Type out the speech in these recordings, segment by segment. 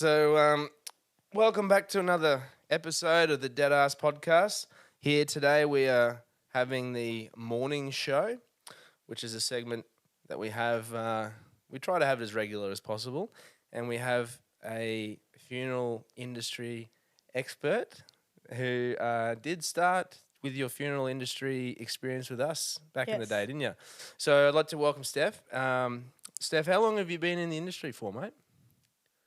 So, welcome back to another episode of the Deadass Podcast. Here today we are having the Mourning Show, which is a segment that we have. We try to have it as regular as possible, and we have a funeral industry expert who did start with your funeral industry experience with us back in the day, didn't you? So I'd like to welcome Steph. Steph, how long have you been in the industry for, mate?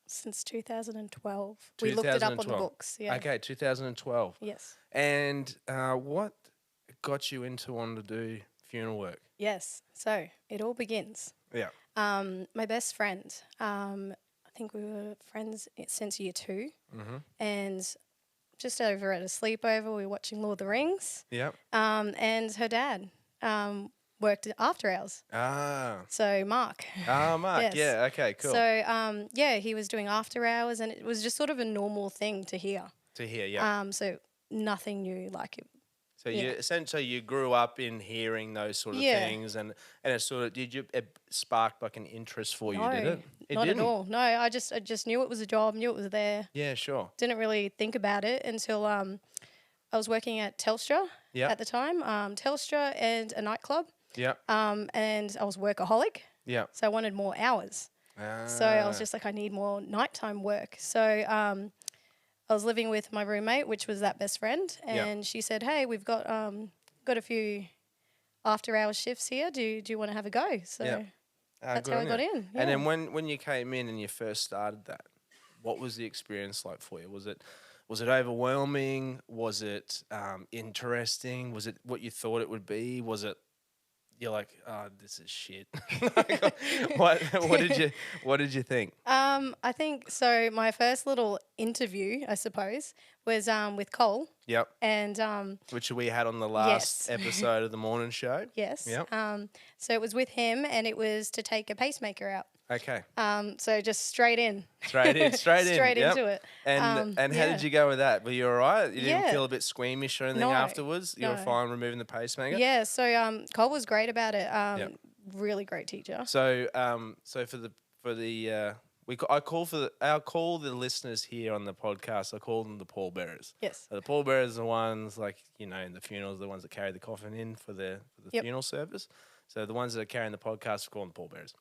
Since 2012. We looked it up on the books. Yeah. Okay, 2012. Yes. And what got you into wanting to do funeral work? Yes. So it all begins. Yeah. My best friend, I think we were friends since year 2. Mm-hmm. And just over at a sleepover, we were watching Lord of the Rings. Yeah. And her dad worked after hours. Ah. So Mark. Ah, Mark. Yes. Yeah. Okay. Cool. So he was doing after hours, and it was just sort of a normal thing to hear. Yeah. So nothing new, like it. So you essentially you grew up in hearing those sort of things, and it sort of it sparked like an interest for you, did it? It not didn't? at all. No, I just knew it was a job, knew it was there. Yeah, sure. Didn't really think about it until I was working at Telstra at the time. Telstra and a nightclub. Yeah. And I was workaholic. Yeah. So I wanted more hours. So I was just like, I need more nighttime work. So I was living with my roommate, which was that best friend, and she said, "Hey, we've got a few after hours shifts here. Do you want to have a go?" So that's how I got in. Yeah. And then when you came in and you first started that, what was the experience like for you? Was it overwhelming? Was it interesting? Was it what you thought it would be? Was it you're like, oh, this is shit? what did you think? I think so. My first little interview, I suppose, was with Cole. Yep. And which we had on the last episode of the Mourning Show. Yes. Yep. So it was with him, and it was to take a pacemaker out. Okay. So just straight in. Straight into it. And how did you go with that? Were you all right? You didn't feel a bit squeamish or anything afterwards? You were fine removing the pacemaker? Yeah. So Cole was great about it. Really great teacher. So I call the listeners here on the podcast. I call them the pallbearers. Yes. So the pallbearers are the ones in the funerals, the ones that carry the coffin in for the funeral service. So the ones that are carrying the podcast, we call them the pallbearers.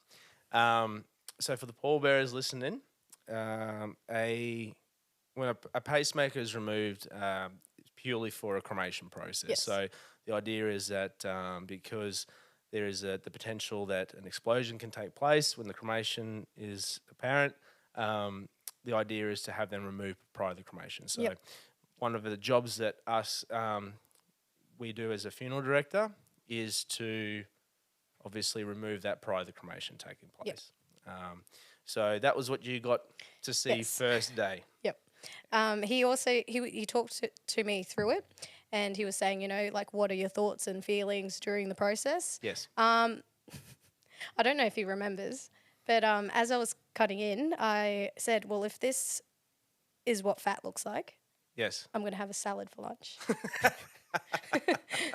So for the pallbearers listening, when a pacemaker is removed, it's purely for a cremation process. Yes. So the idea is that because there is the potential that an explosion can take place when the cremation is apparent, the idea is to have them removed prior to the cremation. So one of the jobs that we do as a funeral director is to obviously remove that prior to the cremation taking place. So that was what you got to see first day. Yep. He talked to me through it, and he was saying, like, what are your thoughts and feelings during the process? Yes. I don't know if he remembers, but as I was cutting in, I said, well, if this is what fat looks like, yes, I'm going to have a salad for lunch.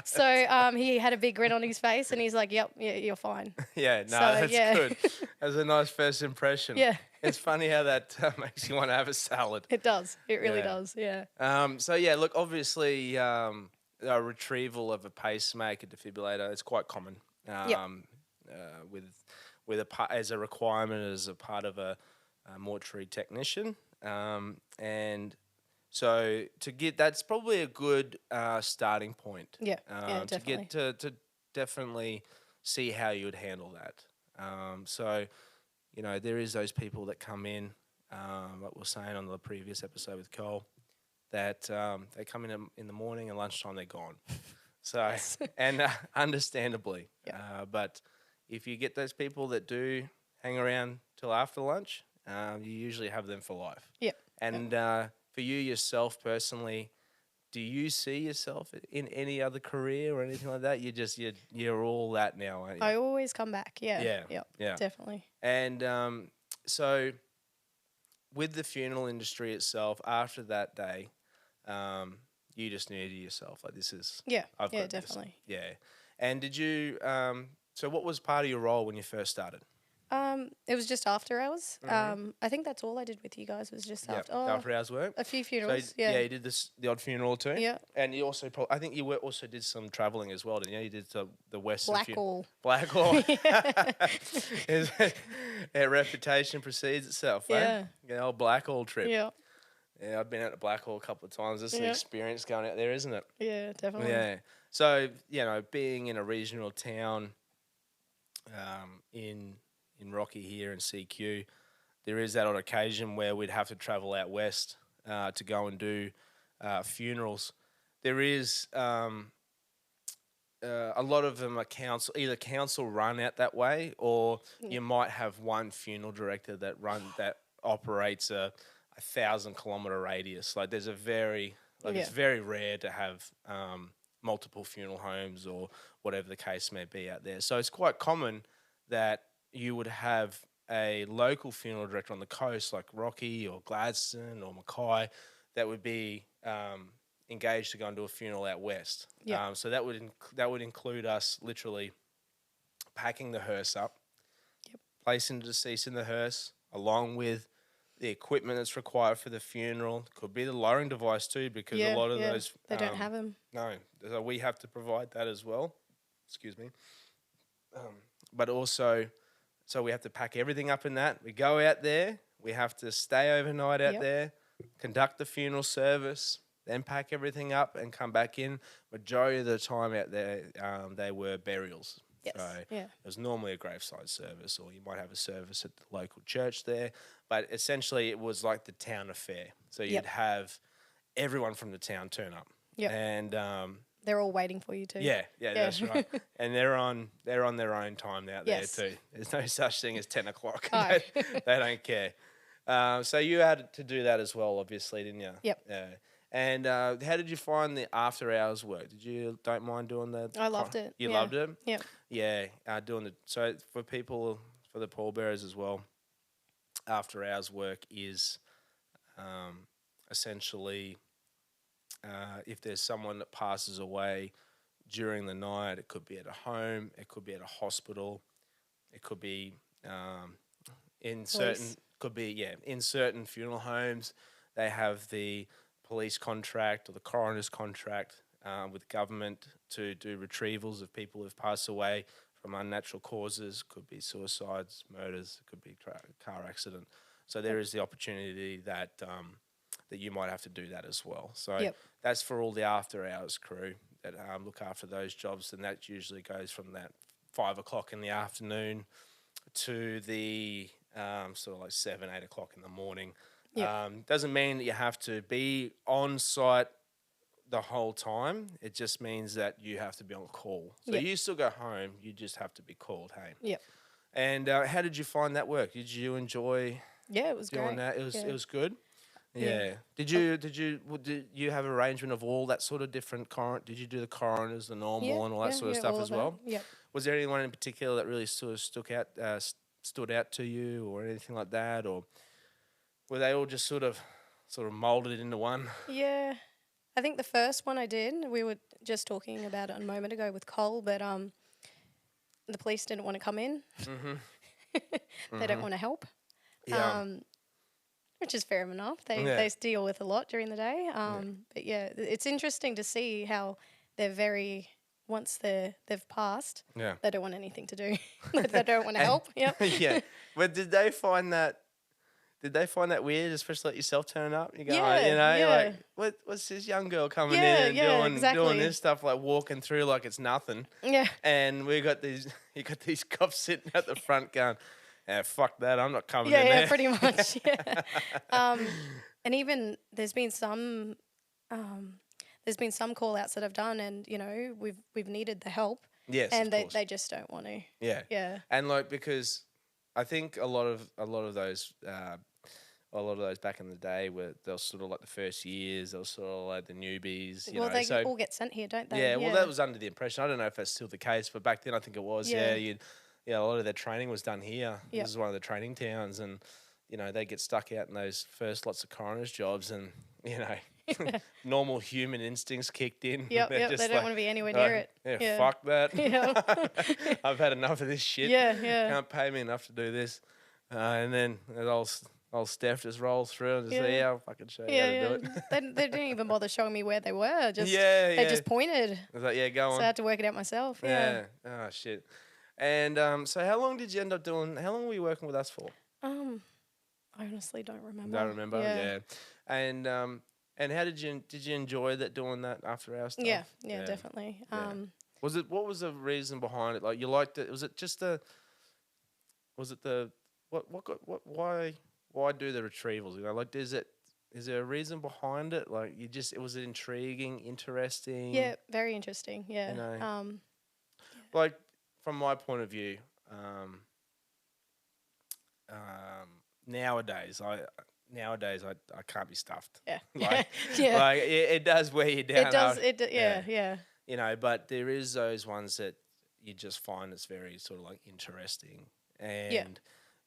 So he had a big grin on his face, and he's like, yep, yeah, you're fine. Yeah, that's good. That's a nice first impression. Yeah. It's funny how that makes you want to have a salad. It does. It really does, yeah. Look, obviously a retrieval of a pacemaker defibrillator is quite common as a requirement as a part of a mortuary technician. And so to get that's probably a good starting point. Yeah, definitely. To definitely see how you would handle that. There is those people that come in, like we were saying on the previous episode with Cole, that they come in the morning and lunchtime they're gone. So and understandably, but if you get those people that do hang around till after lunch, you usually have them for life. Yeah. And for you yourself personally, do you see yourself in any other career or anything like that? You're all that now, aren't you? I always come back. Yeah. Yeah. Definitely. And so with the funeral industry itself, after that day, you just knew to yourself, like, this is... Yeah, I've got definitely. this. Yeah. And did you... so what was part of your role when you first started? It was just after hours. I think that's all I did with you guys was just after. Oh, after hours work. a few funerals. So, you did the odd funeral too. Yeah. And you also I think you also did some travelling as well, didn't you? You did the Western Blackall. Blackall. Reputation precedes itself. Yeah. The old Blackall trip. Yeah. Yeah, I've been out to Blackall a couple of times. It's an experience going out there, isn't it? Yeah, definitely. Yeah. So, being in a regional town in Rocky here in CQ, there is that on occasion where we'd have to travel out west to go and do funerals. There is a lot of them are either council run out that way, or you might have one funeral director that operates a 1,000-kilometer radius. Like there's it's very rare to have multiple funeral homes or whatever the case may be out there. So it's quite common that you would have a local funeral director on the coast, like Rocky or Gladstone or Mackay, that would be engaged to go and do a funeral out west. Yeah. So that would include us literally packing the hearse up, placing the deceased in the hearse, along with the equipment that's required for the funeral. Could be the lowering device too, because a lot of those they don't have them. No, so we have to provide that as well. Excuse me. But also, so we have to pack everything up in that. We go out there. We have to stay overnight out there, conduct the funeral service, then pack everything up and come back in. Majority of the time out there, they were burials. Yes. So it was normally a graveside service, or you might have a service at the local church there. But essentially, it was like the town affair. So you'd have everyone from the town turn up. Yep. And they're all waiting for you too. Yeah, that's right. And they're on their own time out there too. There's no such thing as 10 o'clock. Oh. They don't care. So you had to do that as well, obviously, didn't you? Yep. Yeah. And how did you find the after hours work? Don't mind doing the? I loved it. You loved it? Yep. Yeah. So for people, for the pallbearers as well, after hours work is essentially if there's someone that passes away during the night, it could be at a home, it could be at a hospital, it could be in certain funeral homes. They have the police contract or the coroner's contract with government to do retrievals of people who've passed away from unnatural causes. Could be suicides, murders, it could be car accident. So there is the opportunity that you might have to do that as well. So that's for all the after hours crew that look after those jobs, and that usually goes from that 5 o'clock in the afternoon to the sort of like 7, 8 o'clock in the morning. Doesn't mean that you have to be on site the whole time. It just means that you have to be on call. So you still go home, you just have to be called, hey? Yep. And how did you find that work? Did you enjoy it was doing great. that? It was good? Yeah. Did you have arrangement of all that sort of different did you do the coroners, the normal and all that sort of stuff as well? Yeah. Was there anyone in particular that really sort of stood out to you or anything like that, or were they all just sort of molded into one? Yeah. I think the first one I did, we were just talking about it a moment ago with Cole, but the police didn't want to come in. They don't want to help. Yeah. Which is fair enough. They deal with a lot during the day. But it's interesting to see how they're once they've passed, they don't want anything to do. They don't want to help. Yep. Yeah. But did they find that weird, especially like yourself turning up? You go, like, what's this young girl coming in and doing this stuff, like walking through like it's nothing. Yeah. And you got these cops sitting at the front going, yeah, fuck that, I'm not coming in there. Yeah, pretty much. Yeah. And even there's been some call outs that I've done, and we've needed the help. Yes. And they just don't want to. Yeah. Yeah. And because I think a lot of those back in the day they were sort of like the first years, they were sort of like the newbies. They all get sent here, don't they? Yeah. Well, that was under the impression. I don't know if that's still the case, but back then I think it was. Yeah. A lot of their training was done here. Yep. This is one of the training towns, and they get stuck out in those first lots of coroners jobs, and normal human instincts kicked in. Yep, They're yep. just They don't like, want to be anywhere near it. Yeah, fuck that. Yeah. I've had enough of this shit. Yeah. Can't pay me enough to do this. And then old Steph just rolls through and just Yeah. say, yeah, I'll fucking show you how to do it. They didn't even bother showing me where they were. Yeah. They just pointed. I was like, yeah, go on. So I had to work it out myself. Yeah. Oh, shit. And so how long did you end up doing, how long were you working with us for? I honestly don't remember. Don't remember? Yeah. And how did you enjoy doing that after our stuff? Yeah, definitely. Yeah. What was the reason behind it? Like, you liked it? Was it just why do the retrievals? You know, like, is there a reason behind it? Like, was it intriguing, interesting? Yeah, very interesting. Yeah. You know, like, from my point of view, nowadays I can't be stuffed. Yeah. Like, yeah. like it does wear you down. It does. Yeah. You know, but there is those ones that you just find it's very sort of like interesting, and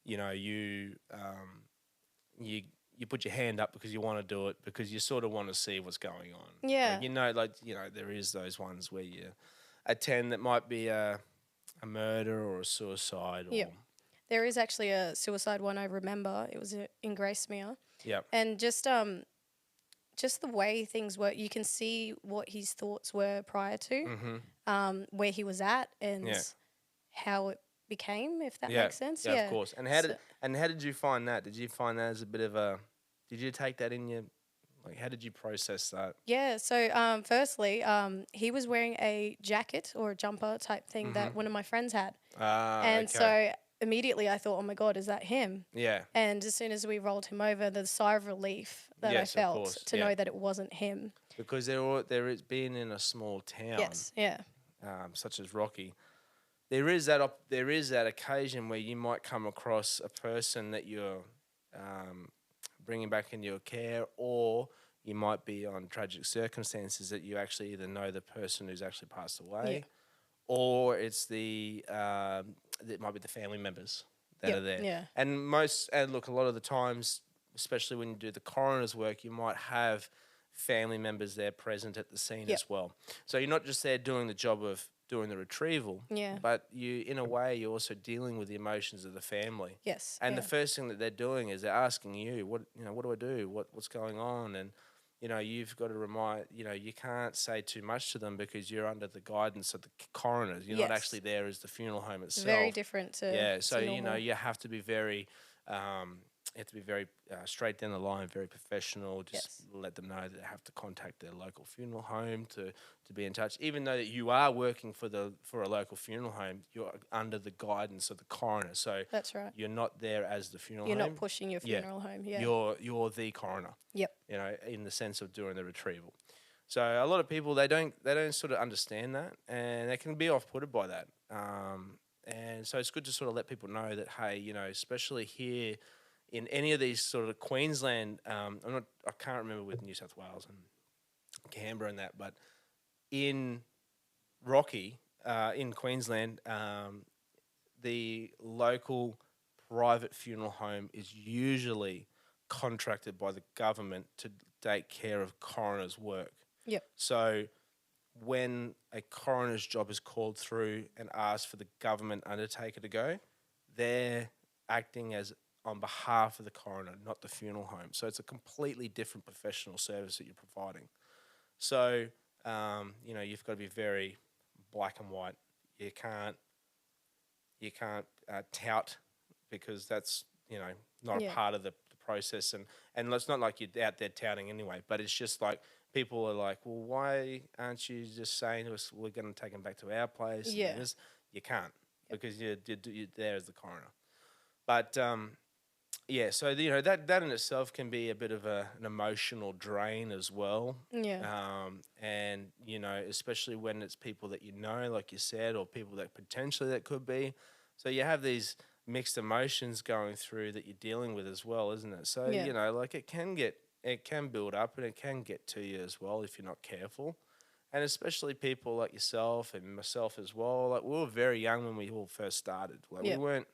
you know, you put your hand up because you want to do it, because you sort of want to see what's going on. Yeah. Like, there is those ones where you attend that might be a murder or a suicide. Or, There is actually a suicide one I remember. It was in Gracemere. Yeah. And just the way things work, you can see what his thoughts were prior to, where he was at, and how it became, if that makes sense. Yeah, of course. And how did you find that? Did you find that as a bit of a? Did you take that in your? Like, how did you process that? Yeah. So, firstly, he was wearing a jacket or a jumper type thing that one of my friends had, and so immediately I thought, oh my God, is that him? Yeah. And as soon as we rolled him over, the sigh of relief that I felt to know that it wasn't him. Because there is being in a small town. Yes. Yeah. Such as Rocky, there is that occasion where you might come across a person that you're bringing back into your care, or you might be on tragic circumstances that you actually either know the person who's actually passed away, or it's it might be the family members that are there. Yeah. And look, a lot of the times, especially when you do the coroner's work, you might have family members there present at the scene as well. So you're not just there doing the job of doing the retrieval, but in a way, you're also dealing with the emotions of the family. Yes. And the first thing that they're doing is they're asking you, what do I do? What's going on? And, you've got to remind, you can't say too much to them because you're under the guidance of the coroners. You're not actually there as the funeral home itself. Very different to so, normal. you have to be very... straight down the line, very professional. Just let them know that they have to contact their local funeral home to be in touch. Even though that you are working for a local funeral home, you're under the guidance of the coroner. So that's right. You're not there as the funeral home. You're not pushing your funeral home. Yeah. You're the coroner. Yep. In the sense of doing the retrieval. So a lot of people they don't sort of understand that, and they can be off-putted by that. And so it's good to sort of let people know that, hey, especially here in any of these sort of Queensland, I can't remember with New South Wales and Canberra and that, but in Rocky, in Queensland, the local private funeral home is usually contracted by the government to take care of coroner's work. Yep. So when a coroner's job is called through and asked for the government undertaker to go, they're acting as on behalf of the coroner, not the funeral home. So it's a completely different professional service that you're providing. So, you've got to be very black and white. You can't tout, because that's, not a part of the process. And it's not like you're out there touting anyway, but it's just like people are like, well, why aren't you just saying to us, we're going to take them back to our place? Yeah. You can't, because you're there as the coroner. But, so that in itself can be a bit of an emotional drain as well. Yeah. And especially when it's people that like you said, or people that potentially that could be. So you have these mixed emotions going through that you're dealing with as well, isn't it? So it can build up and it can get to you as well if you're not careful. And especially people like yourself and myself as well. Like, we were very young when we all first started. Like, we weren't.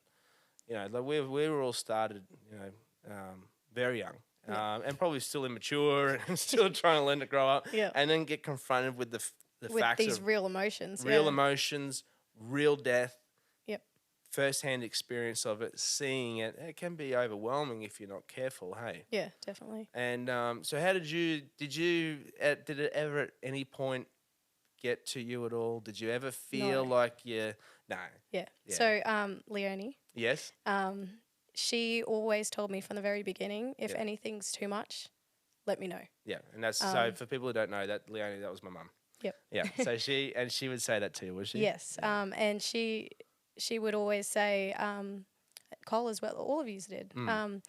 We were all started, very young, and probably still immature and still trying to learn to grow up, and then get confronted with the facts these of real emotions, real death, yep, first-hand experience of it, seeing it. It can be overwhelming if you're not careful. Hey, yeah, definitely. And so, how did it ever at any point get to you at all? Did you ever feel like no? Yeah. So, Leonie. Yes. She always told me from the very beginning, if anything's too much, let me know. Yeah, and that's so for people who don't know that, Leonie, that was my mum. Yep. Yeah. So she would say that to you, was she? Yes. And she would always say, Cole as well, all of you did, to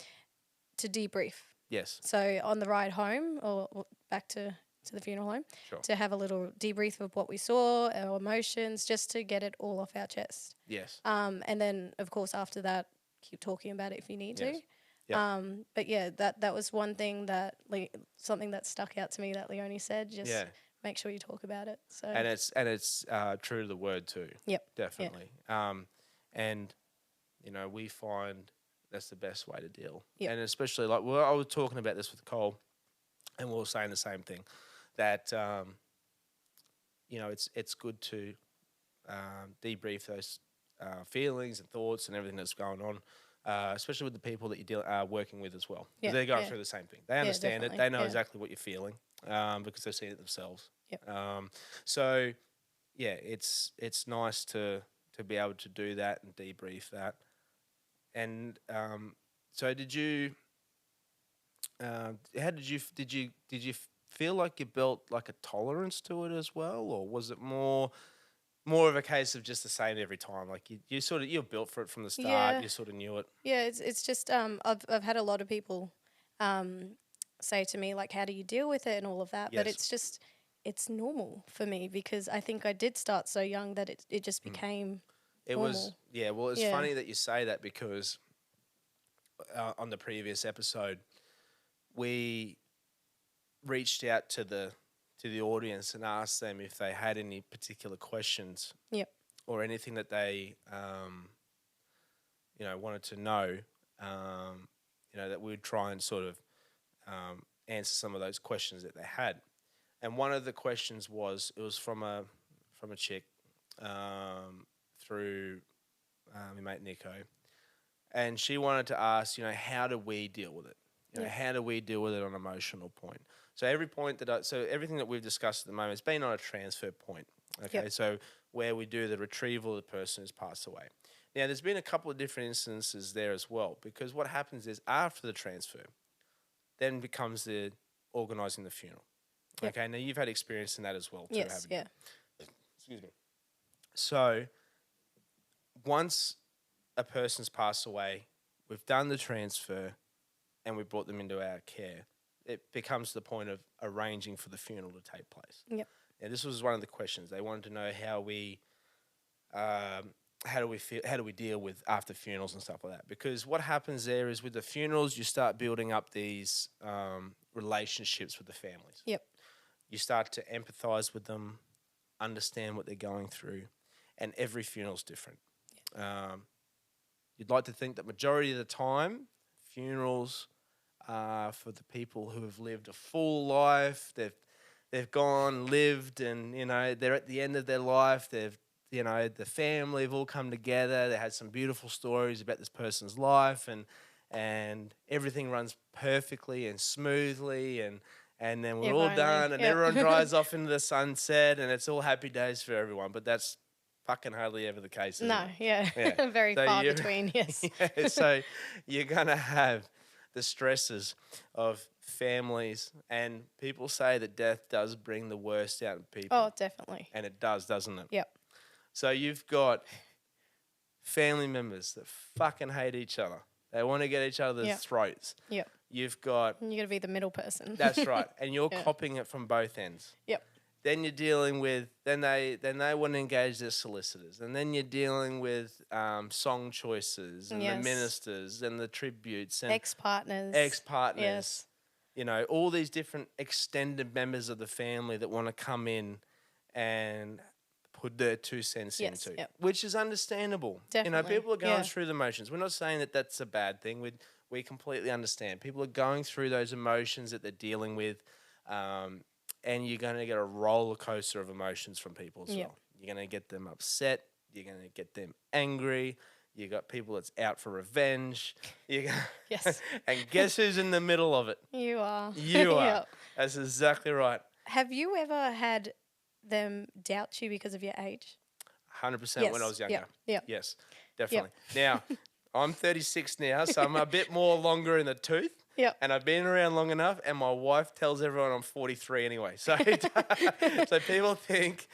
debrief. Yes. So on the ride home or back to the funeral home, to have a little debrief of what we saw, our emotions, just to get it all off our chest. Yes. And then, of course, after that, keep talking about it if you need to. Yeah. But yeah, that was one thing that something that stuck out to me that Leonie said. Just make sure you talk about it. So and it's true to the word too. Yep. Definitely. And we find that's the best way to deal. Yep. And especially I was talking about this with Cole, and we were saying the same thing, that it's good to debrief those feelings and thoughts and everything that's going on, especially with the people that you're working with as well. Because they're going through the same thing. They understand it. They know exactly what you're feeling because they've seen it themselves. Yep. So, yeah, it's nice to be able to do that and debrief that. And so did you did you feel like you built like a tolerance to it as well, or was it more of a case of just the same every time? Like you're built for it from the start. You sort of knew it. Yeah, it's just I've had a lot of people say to me like, how do you deal with it and all of that? But it's normal for me because I think I did start so young that it just became normal. Well, it's funny that you say that because on the previous episode we reached out to the audience and asked them if they had any particular questions, or anything that they wanted to know, that we'd try and sort of answer some of those questions that they had. And one of the questions was from a chick through my mate Nico, and she wanted to ask, how do we deal with it? How do we deal with it on an emotional point? So everything that we've discussed at the moment has been on a transfer point. Okay, so where we do the retrieval of the person who's passed away. Now, there's been a couple of different instances there as well, because what happens is after the transfer, then becomes the organising the funeral. Yep. Okay, now you've had experience in that as well too, haven't you? Excuse me. So once a person's passed away, we've done the transfer and we brought them into our care, it becomes the point of arranging for the funeral to take place. Yep. Now, this was one of the questions. They wanted to know how do we deal with after funerals and stuff like that? Because what happens there is with the funerals, you start building up these relationships with the families. Yep. You start to empathise with them, understand what they're going through, and every funeral's different. You'd like to think that majority of the time, funerals are for the people who have lived a full life. They've gone, lived, and they're at the end of their life. They've the family have all come together. They had some beautiful stories about this person's life, and everything runs perfectly and smoothly, and then we're all done, and everyone drives off into the sunset, and it's all happy days for everyone. But that's fucking hardly ever the case. No, very far between. Yes. So you're gonna have the stresses of families, and people say that death does bring the worst out of people. Oh, definitely. And it does, doesn't it? Yep. So you've got family members that fucking hate each other. They want to get each other's throats. Yep. You've got... You got to be the middle person. That's right. And you're copping it from both ends. Yep. Then you're dealing with... Then they want to engage their solicitors. And then you're dealing with song choices and the ministers and the tributes. And ex-partners. Ex-partners. Yes. All these different extended members of the family that want to come in and put their 2 cents into, which is understandable. Definitely. People are going through the motions. We're not saying that that's a bad thing. We completely understand. People are going through those emotions that they're dealing with, and you're going to get a roller coaster of emotions from people as well. You're going to get them upset. You're going to get them angry. You got people that's out for revenge. Yes. And guess who's in the middle of it? You are. You are. Yep. That's exactly right. Have you ever had them doubt you because of your age? 100% when I was younger. Yeah. Yes, definitely. Now, I'm 36 now, so I'm a bit more longer in the tooth. Yep. And I've been around long enough, and my wife tells everyone I'm 43 anyway. So, so people think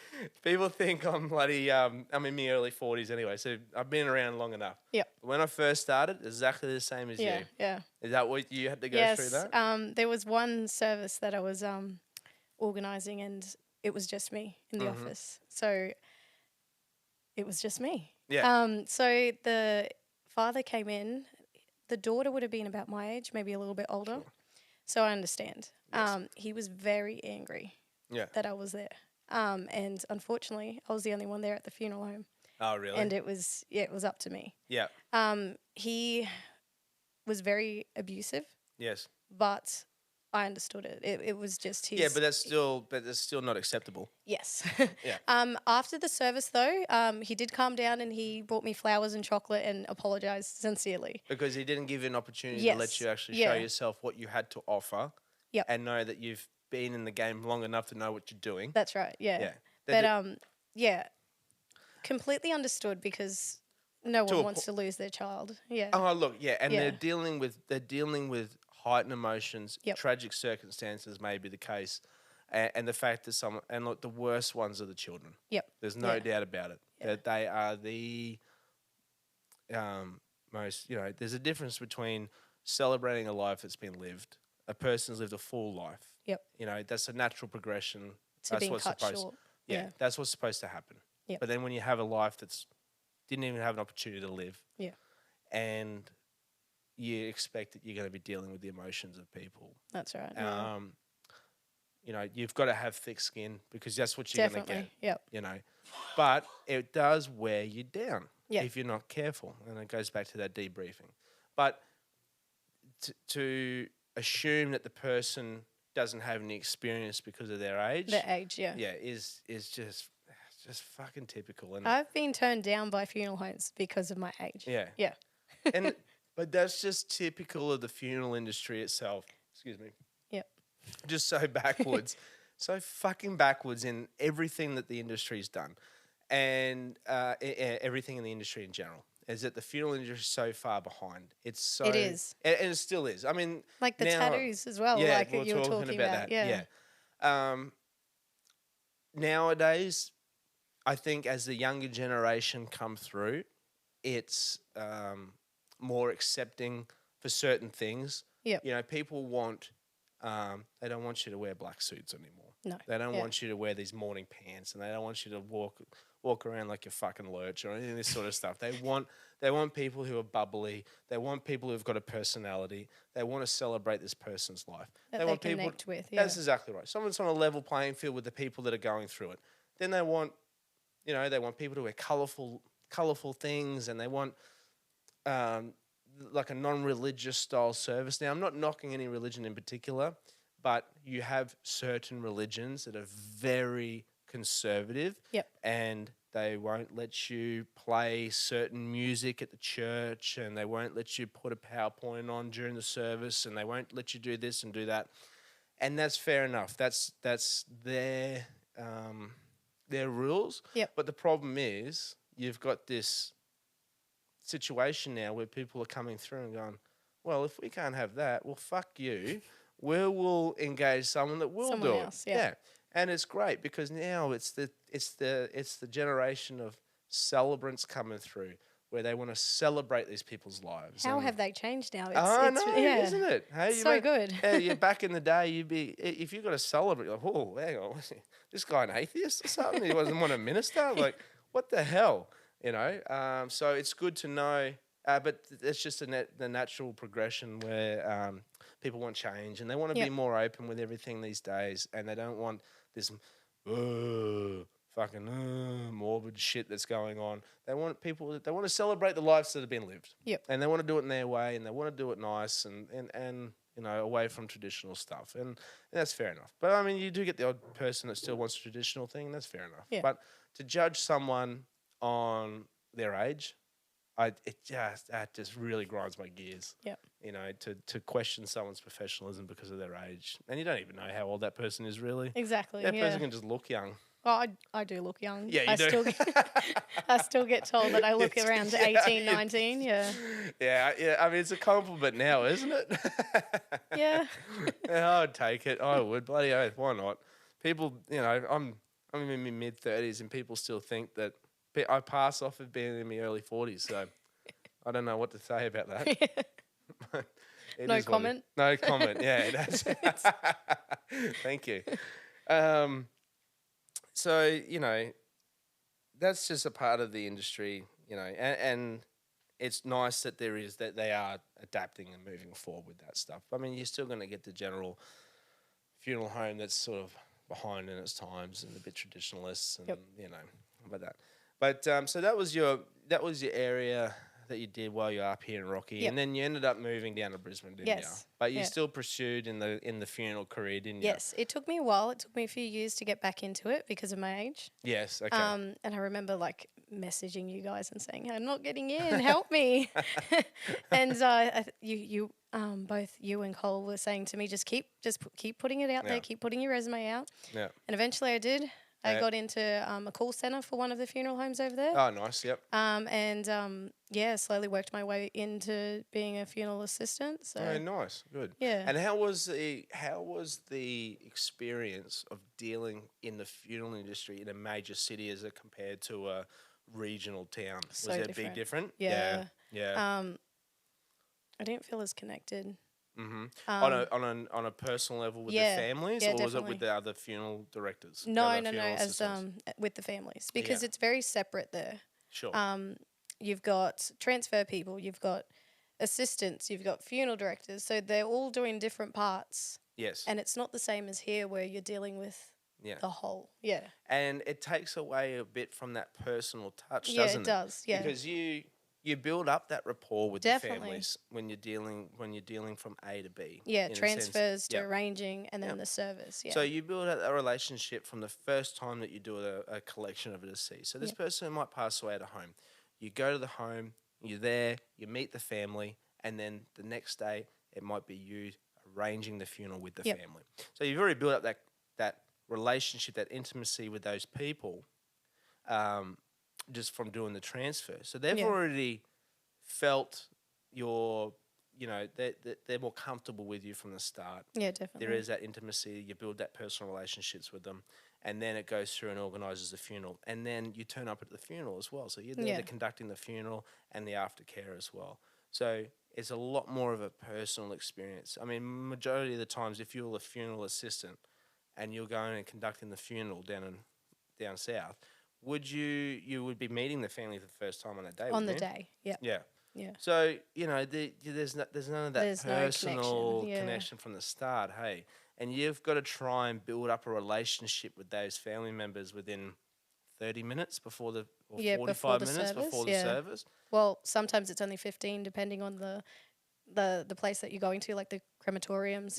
I'm bloody. I'm in my early 40s anyway. So I've been around long enough. Yep. When I first started, exactly the same as you. Yeah. Is that what you had to go through that? There was one service that I was organising, and it was just me in the office. So it was just me. Yeah. So the father came in. The daughter would have been about my age, maybe a little bit older. Sure. So I understand. Yes. He was very angry that I was there. And unfortunately, I was the only one there at the funeral home. Oh, really? And it was up to me. Yeah. He was very abusive. Yes. But I understood it. It was just his. Yeah, but that's still not acceptable. Yes. Yeah. After the service, though, he did calm down and he brought me flowers and chocolate and apologised sincerely. Because he didn't give you an opportunity to let you actually show yourself what you had to offer. Yep. And know that you've been in the game long enough to know what you're doing. That's right. Yeah. But completely understood because no one wants to lose their child. Yeah. Oh, look, yeah, and they're dealing with heightened emotions, Yep. tragic circumstances may be the case, and the fact that look, the worst ones are the children. Yep. There's no doubt about it. That they are the most, there's a difference between celebrating a life that's been lived. A person's lived a full life. Yep. That's a natural progression. That's being cut short. Yeah, that's what's supposed to happen. Yep. But then when you have a life that's didn't even have an opportunity to live. Yeah. And you expect that you're going to be dealing with the emotions of people. That's right. You've got to have thick skin because that's what you're going to get. Yep. But it does wear you down if you're not careful. And it goes back to that debriefing. But to assume that the person doesn't have any experience because of their age. Their age, yeah. Yeah, is just fucking typical. Isn't it? I've been turned down by funeral homes because of my age. Yeah. Yeah. But that's just typical of the funeral industry itself. Excuse me. Yep. Just so backwards. So fucking backwards in everything that the industry's done. And everything in the industry in general. Is that the funeral industry is so far behind. It is. And it still is. I mean... Like the tattoos as well, like you were talking about. Yeah. Nowadays, I think as the younger generation come through, it's... more accepting for certain things. Yep. People want, they don't want you to wear black suits anymore. No. They don't want you to wear these morning pants, and they don't want you to walk around like you're fucking lurch or any of this sort of stuff. They want people who are bubbly. They want people who've got a personality. They want to celebrate this person's life. That they want connect people, with. Yeah. That's exactly right. Someone's on a level playing field with the people that are going through it. Then they want, they want people to wear colourful things, and they want like a non-religious style service. Now, I'm not knocking any religion in particular, but you have certain religions that are very conservative. Yep. And they won't let you play certain music at the church, and they won't let you put a PowerPoint on during the service, and they won't let you do this and do that. And that's fair enough. That's their rules. Yep. But the problem is you've got this situation now where people are coming through and going, well, if we can't have that, well, fuck you. We will engage someone that will do else, it. Yeah. And it's great because now it's the generation of celebrants coming through where they want to celebrate these people's lives. How have they changed now? Isn't it? Hey, so good. Back in the day, if you got to celebrate, like, oh, hang on, this guy an atheist or something? He wasn't want to minister? Like, what the hell? So it's good to know, but it's just the natural progression where people want change and they want to be more open with everything these days, and they don't want this fucking morbid shit that's going on. They want to celebrate the lives that have been lived. Yep. And they want to do it in their way, and they want to do it nice and away from traditional stuff. And that's fair enough. But I mean, you do get the odd person that still wants a traditional thing, and that's fair enough. Yeah. But to judge someone on their age, that just really grinds my gears. Yep. To question someone's professionalism because of their age. And you don't even know how old that person is really. Exactly. That person can just look young. Well, I do look young. Yeah, you do. I still get told that I look around 18, 19, yeah. Yeah, I mean, it's a compliment now, isn't it? Yeah. Yeah, I would take it. I would. Bloody oath, why not? People, I'm in my mid-30s and people still think that I pass off of being in my early 40s, so I don't know what to say about that. No comment? No comment, yeah. Thank you. So, that's just a part of the industry, and it's nice that they are adapting and moving forward with that stuff. I mean, you're still going to get the general funeral home that's sort of behind in its times and a bit traditionalist and, about that. But so that was your area that you did while you're up here in Rocky, yep. and then you ended up moving down to Brisbane, didn't you? But you still pursued in the funeral career, didn't you? Yes, it took me a while. It took me a few years to get back into it because of my age. Yes, okay. And I remember messaging you guys and saying, "I'm not getting in. Help me." And you both you and Cole were saying to me, just keep putting it out there, keep putting your resume out. Yeah. And eventually I did. I got into a call centre for one of the funeral homes over there. Oh, nice, yep. Slowly worked my way into being a funeral assistant. So. Oh, nice, good. Yeah. And how was the experience of dealing in the funeral industry in a major city as compared to a regional town? So was it different. big different? Yeah. Yeah. I didn't feel as connected. Mm-hmm. On a personal level with the families, or was it with the other funeral directors? No, as with the families, because it's very separate there. Sure. You've got transfer people, you've got assistants, you've got funeral directors, so they're all doing different parts. Yes. And it's not the same as here where you're dealing with the whole. Yeah. And it takes away a bit from that personal touch, doesn't it? Yeah, it does. Yeah. Because you build up that rapport with Definitely. the families when you're dealing from A to B. Yeah, transfers to arranging and then the service. Yeah. So you build a relationship from the first time that you do a collection of a deceased. So this person might pass away at a home. You go to the home, you're there, you meet the family, and then the next day it might be you arranging the funeral with the family. So you've already built up that relationship, that intimacy with those people. Just from doing the transfer. So they've already felt they're more comfortable with you from the start. Yeah, definitely. There is that intimacy. You build that personal relationships with them. And then it goes through and organises the funeral. And then you turn up at the funeral as well. So you're there conducting the funeral and the aftercare as well. So it's a lot more of a personal experience. I mean, majority of the times, if you're a funeral assistant and you're going and conducting the funeral down south, you would be meeting the family for the first time on that day. On the day, yeah. Yeah. Yeah. So, there's none of that personal connection, connection from the start, hey. And you've got to try and build up a relationship with those family members within 30 minutes before 45 minutes before the service. Well, sometimes it's only 15 depending on the place that you're going to, like the crematoriums,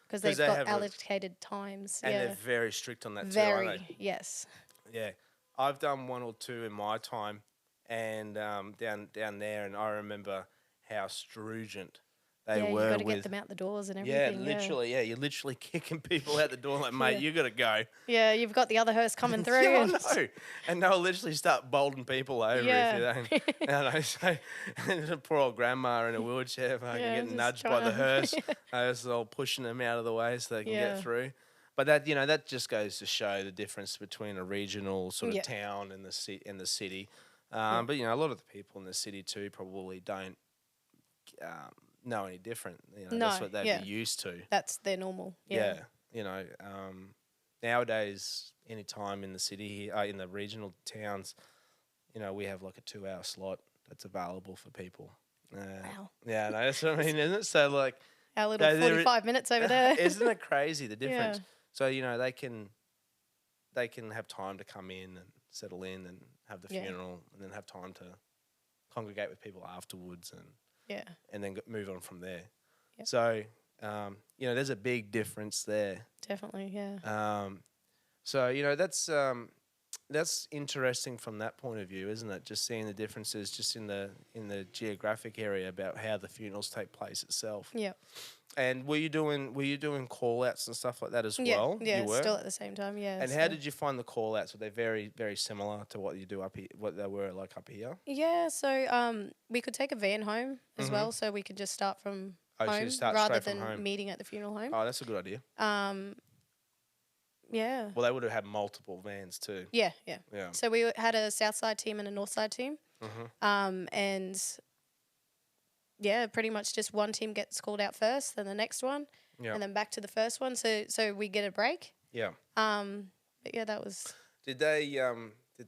because they've got allocated times. And they're very strict on that too, aren't they? Yes. Yeah. I've done one or two in my time, and down there, and I remember how stringent they were. You've got to get them out the doors and everything. Yeah, literally. Yeah, you're literally kicking people out the door like, mate, you got to go. Yeah, you've got the other hearse coming through. Yeah, I know. And they'll literally start bolting people over if you don't. I know. So, and poor old grandma in a wheelchair, getting nudged by the hearse. I was all pushing them out of the way so they can get through. But that just goes to show the difference between a regional sort of town and the city. But a lot of the people in the city too probably don't know any different. That's what they'd be used to. That's their normal. Yeah. Nowadays, any time in the city, in the regional towns, we have like a 2-hour slot that's available for people. Wow. Yeah, no, that's what I mean, isn't it? So like our little 45 minutes over there. Isn't it crazy the difference? Yeah. So, they can have time to come in and settle in and have the funeral, and then have time to congregate with people afterwards, and then move on from there. Yep. So there's a big difference there. Definitely, yeah. So that's interesting from that point of view, isn't it? Just seeing the differences just in the geographic area about how the funerals take place itself. Yeah. And were you doing call outs and stuff like that as well? Yeah, you were? Still at the same time, yeah. And how did you find the call outs? Were they very, very similar to what you do up here, what they were like up here? Yeah, so we could take a van home as well, so we could just start from home rather than meeting at the funeral home. Oh, that's a good idea. Yeah. Well, they would have had multiple vans too. Yeah. So we had a south side team and a north side team. And yeah, pretty much just one team gets called out first, then the next one, and then back to the first one. So we get a break. Yeah. But yeah, that was. Did they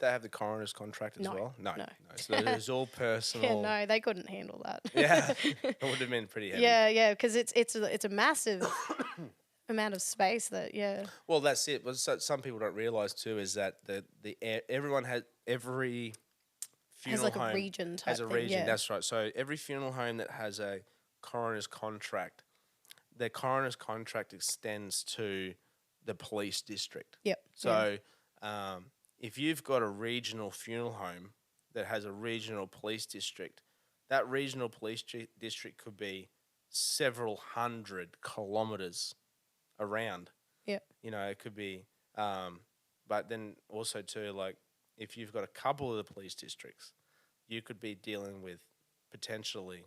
have the coroner's contract as well? No. So it was all personal. Yeah, no, they couldn't handle that. Yeah, it would have been pretty heavy. Yeah, because it's a massive amount of space that Well, that's it. But some people don't realise too is that every funeral has like home a region type has a thing, region. yeah. That's right. So every funeral home that has a coroner's contract, their coroner's contract extends to the police district. Yep. So if you've got a regional funeral home that has a regional police district, that regional police district could be several hundred kilometres around. Yep. It could be, but then also too, like if you've got a couple of the police districts, you could be dealing with potentially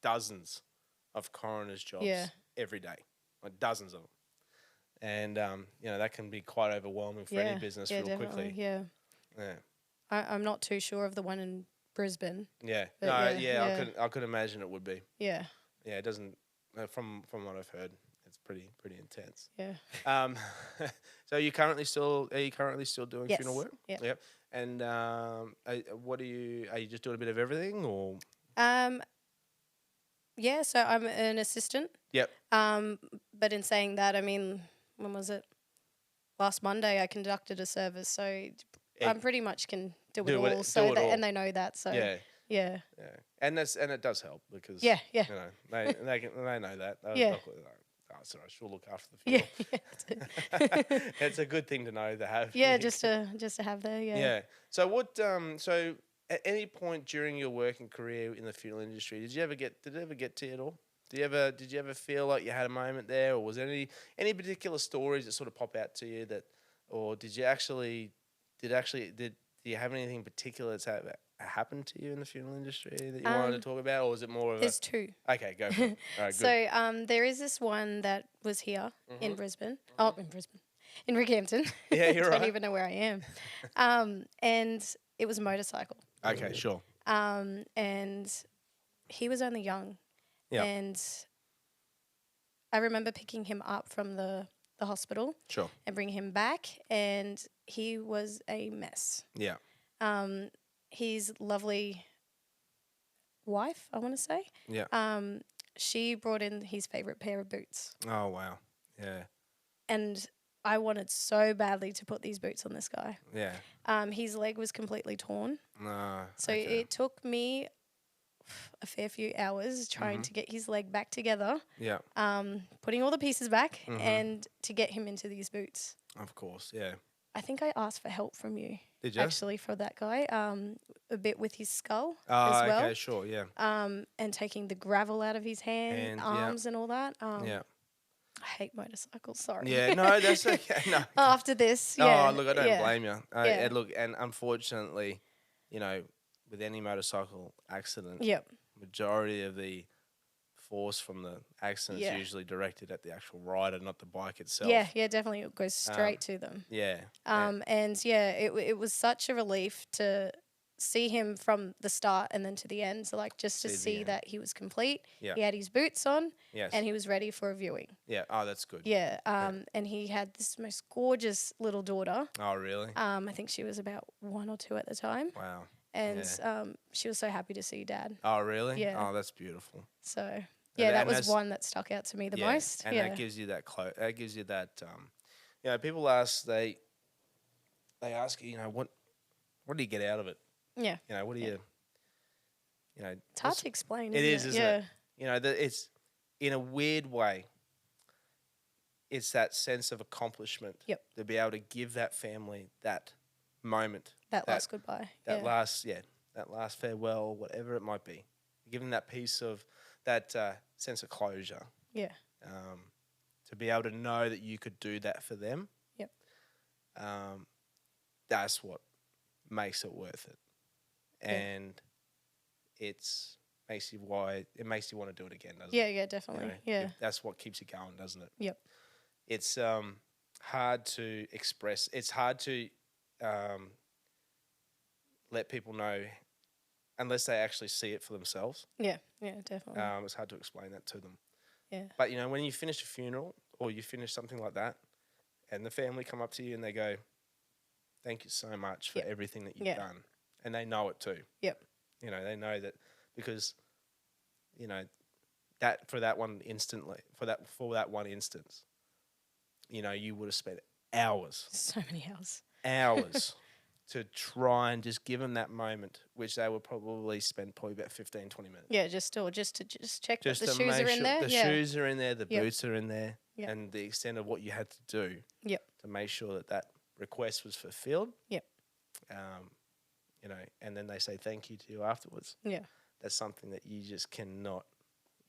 dozens of coroner's jobs every day, like dozens of them. And, that can be quite overwhelming for any business real quickly. Yeah. I'm not too sure of the one in Brisbane. Yeah. I could imagine it would be. Yeah. Yeah, it doesn't, from what I've heard, it's pretty intense. Yeah. So are you currently still doing funeral work? Yeah. Yep. And are you just doing a bit of everything or? Yeah, so I'm an assistant. Yep. But in saying that, I mean, when was it? Last Monday I conducted a service, so I pretty much can do it all. And they know that. So yeah. And it does help because they know that. Sorry, I should look after the funeral. Yeah. It's a good thing to know to have. Yeah, just to have there. Yeah. Yeah. So what? So at any point during your working career in the funeral industry, did it ever get to you at all? Did you ever feel like you had a moment there, or was there any particular stories that sort of pop out to you that, or do you have anything particular that's happened to you in the funeral industry that you wanted to talk about, or was it more of There's two. Okay, go for it. All right, good. So there is this one that was here in Brisbane. Oh, in Brisbane. In Rockhampton. Yeah, you're right. I don't even know where I am. And it was a motorcycle. Okay, sure. And he was only young. Yeah. And I remember picking him up from the hospital. Sure. And bringing him back, and he was a mess. Yeah. His lovely wife, I want to say. Yeah. She brought in his favorite pair of boots. Oh, wow. Yeah. And I wanted so badly to put these boots on this guy. Yeah. His leg was completely torn. So okay. it took me a fair few hours trying to get his leg back together. Yeah. Putting all the pieces back and to get him into these boots. Of course, yeah. I think I asked for help from you. Did you? Actually, for that guy, a bit with his skull as well. Okay, sure, yeah. And taking the gravel out of his arms and all that. Yeah. I hate motorcycles, sorry. Yeah, no, that's okay. No. After this, yeah. Oh, look, I don't blame you. And look, and unfortunately, with any motorcycle accident, majority of the force from the accident is usually directed at the actual rider, not the bike itself. Yeah, definitely. It goes straight to them. Yeah. And yeah, it was such a relief to see him from the start and then to the end. So like just to see that he was complete. Yeah. He had his boots on. Yes. And he was ready for a viewing. Yeah. Oh, that's good. Yeah. And he had this most gorgeous little daughter. Oh, really? I think she was about 1 or 2 at the time. Wow. And she was so happy to see Dad. Oh, really? Yeah. Oh, that's beautiful. So yeah, that was one that stuck out to me the most. And that gives you that people ask, they ask, what do you get out of it? Yeah. What do you, It's hard to explain, it isn't isn't it? It's in a weird way, it's that sense of accomplishment. Yep. To be able to give that family that moment. That last goodbye. That last farewell, whatever it might be. Giving that piece of that sense of closure. Yeah. To be able to know that you could do that for them. Yep. That's what makes it worth it. And it makes you want to do it again, doesn't it? Yeah, definitely. That's what keeps you going, doesn't it? Yep. It's hard to express. It's hard to let people know unless they actually see it for themselves. Yeah, definitely. It's hard to explain that to them. Yeah. But, when you finish a funeral or you finish something like that and the family come up to you and they go, thank you so much for everything that you've done. And they know it too. Yep. They know that because, that for that one instance, you would have spent hours. So many hours. Hours to try and just give them that moment, which they would probably spend about 15, 20 minutes. Yeah, just to check that the shoes are in there. The shoes are in there, the boots are in there, Yep. and the extent of what you had to do to make sure that request was fulfilled. Yep. And then they say thank you to you afterwards. Yeah. That's something that you just cannot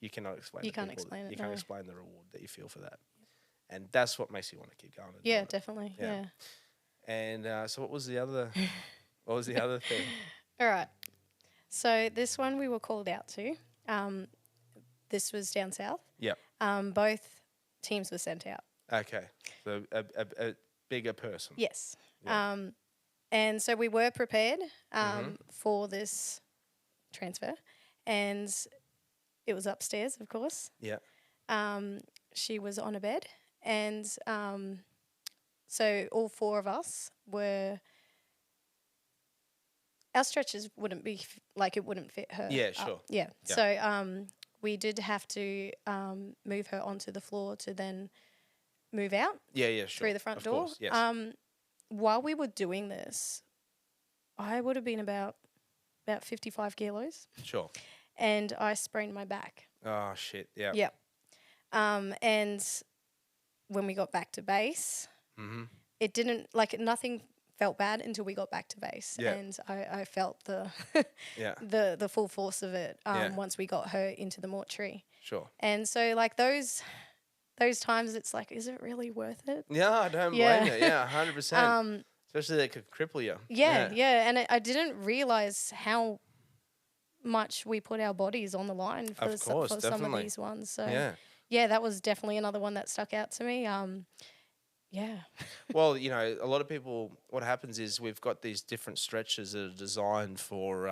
explain. You can't explain it. You can't explain the reward that you feel for that. And that's what makes you want to keep going. Yeah, definitely. Yeah. And so what was the other thing? All right. So this one we were called out to. This was down south. Yeah. Both teams were sent out. Okay. So a bigger person. Yes. Yeah. And so we were prepared for this transfer, and it was upstairs, of course. Yeah. She was on a bed, and so all four of us were. Our stretchers wouldn't be it wouldn't fit her. Yeah, sure. Yeah. So we did have to move her onto the floor to then move out. Yeah, sure. Through the front of door. Course, yes. While we were doing this, I would have been about 55 kilos. Sure. And I sprained my back. Oh, shit. Yeah. Yep. And when we got back to base, it didn't, nothing felt bad until we got back to base. Yeah. And I felt the the full force of it once we got her into the mortuary. Sure. And so, those times, it's is it really worth it? Yeah, I don't blame you. Yeah, 100%. Especially that could cripple you. Yeah. And I didn't realize how much we put our bodies on the line for some of these ones. So yeah, that was definitely another one that stuck out to me. Yeah. Well, a lot of people, what happens is we've got these different stretchers that are designed for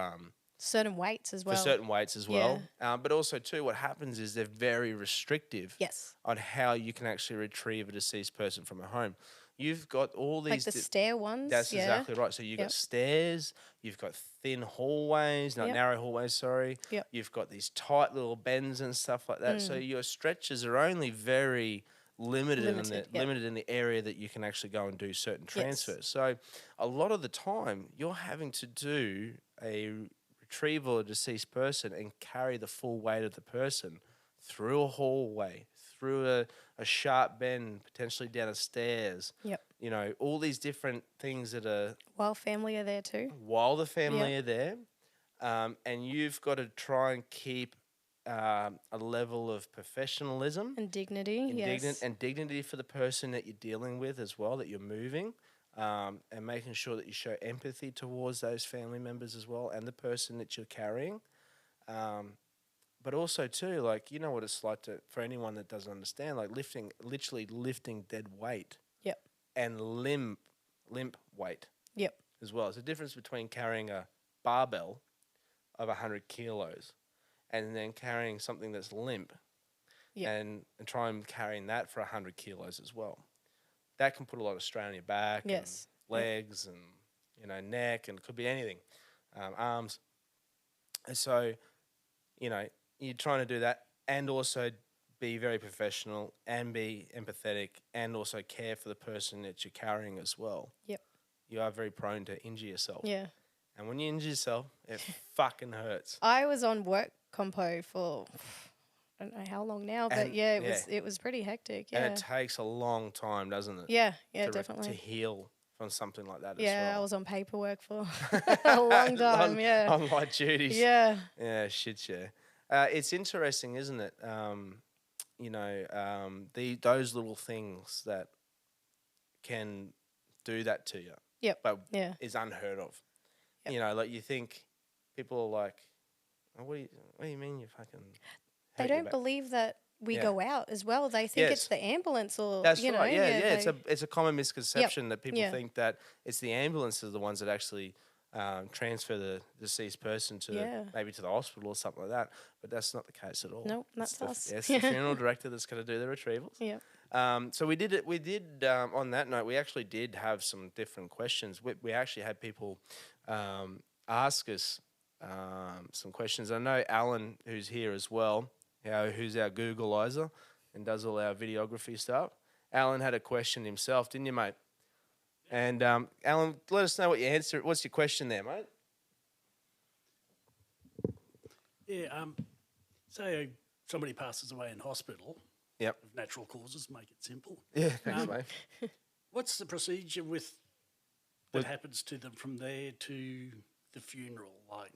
certain weights as well. For certain weights as well. But also, too, what happens is they're very restrictive on how you can actually retrieve a deceased person from a home. You've got all these... the stair ones. That's exactly right. So you've got stairs, you've got thin hallways, narrow hallways, sorry. Yep. You've got these tight little bends and stuff like that. So your stretchers are only very... limited in the area that you can actually go and do certain transfers. Yes. So a lot of the time you're having to do a retrieval of a deceased person and carry the full weight of the person through a hallway, through a sharp bend, potentially down a stairs. Yep. All these different things that are... While family are there too. While the family are there. And you've got to try and keep a level of professionalism and dignity, and dignity for the person that you're dealing with as well, that you're moving, and making sure that you show empathy towards those family members as well and the person that you're carrying. But also too, what it's like for anyone that doesn't understand, literally lifting dead weight. Yep. And limp weight. Yep. As well. It's a difference between carrying a barbell of 100 kilos and then carrying something that's limp and try and carrying that for 100 kilos as well. That can put a lot of strain on your back and legs and, neck, and it could be anything, arms. And so, you're trying to do that and also be very professional and be empathetic and also care for the person that you're carrying as well. Yep. You are very prone to injure yourself. Yeah. And when you injure yourself, it fucking hurts. I was on work compo for I don't know how long now, but it was pretty hectic. Yeah. And it takes a long time, doesn't it? Yeah, definitely. To heal from something like that as well. Yeah, I was on paperwork for a long time, on light duties. Yeah. Yeah, shit, yeah. It's interesting, isn't it? Those little things that can do that to you. Yep. But is unheard of. Yep. You know, like you think people are like, oh, what do you mean you fucking... They don't believe that we go out as well. They think it's the ambulance or, That's you know. right. Yeah. It's a common misconception that people Yeah. think that it's the ambulances the ones that actually transfer the deceased person to maybe to the hospital or something like that. But that's not the case at all. Nope, that's us. It's the funeral director that's going to do the retrievals. Yeah. So we did on that note, we actually did have some different questions. We actually had people ask us some questions. I know Alan, who's here as well, who's our Googleizer and does all our videography stuff. Alan had a question himself, didn't you, mate? And Alan, let us know what your answer. What's your question there, mate? Yeah. Say somebody passes away in hospital. Yep. Of natural causes, make it simple. Yeah, thanks, mate. What's the procedure that happens to them from there to the funeral? Like,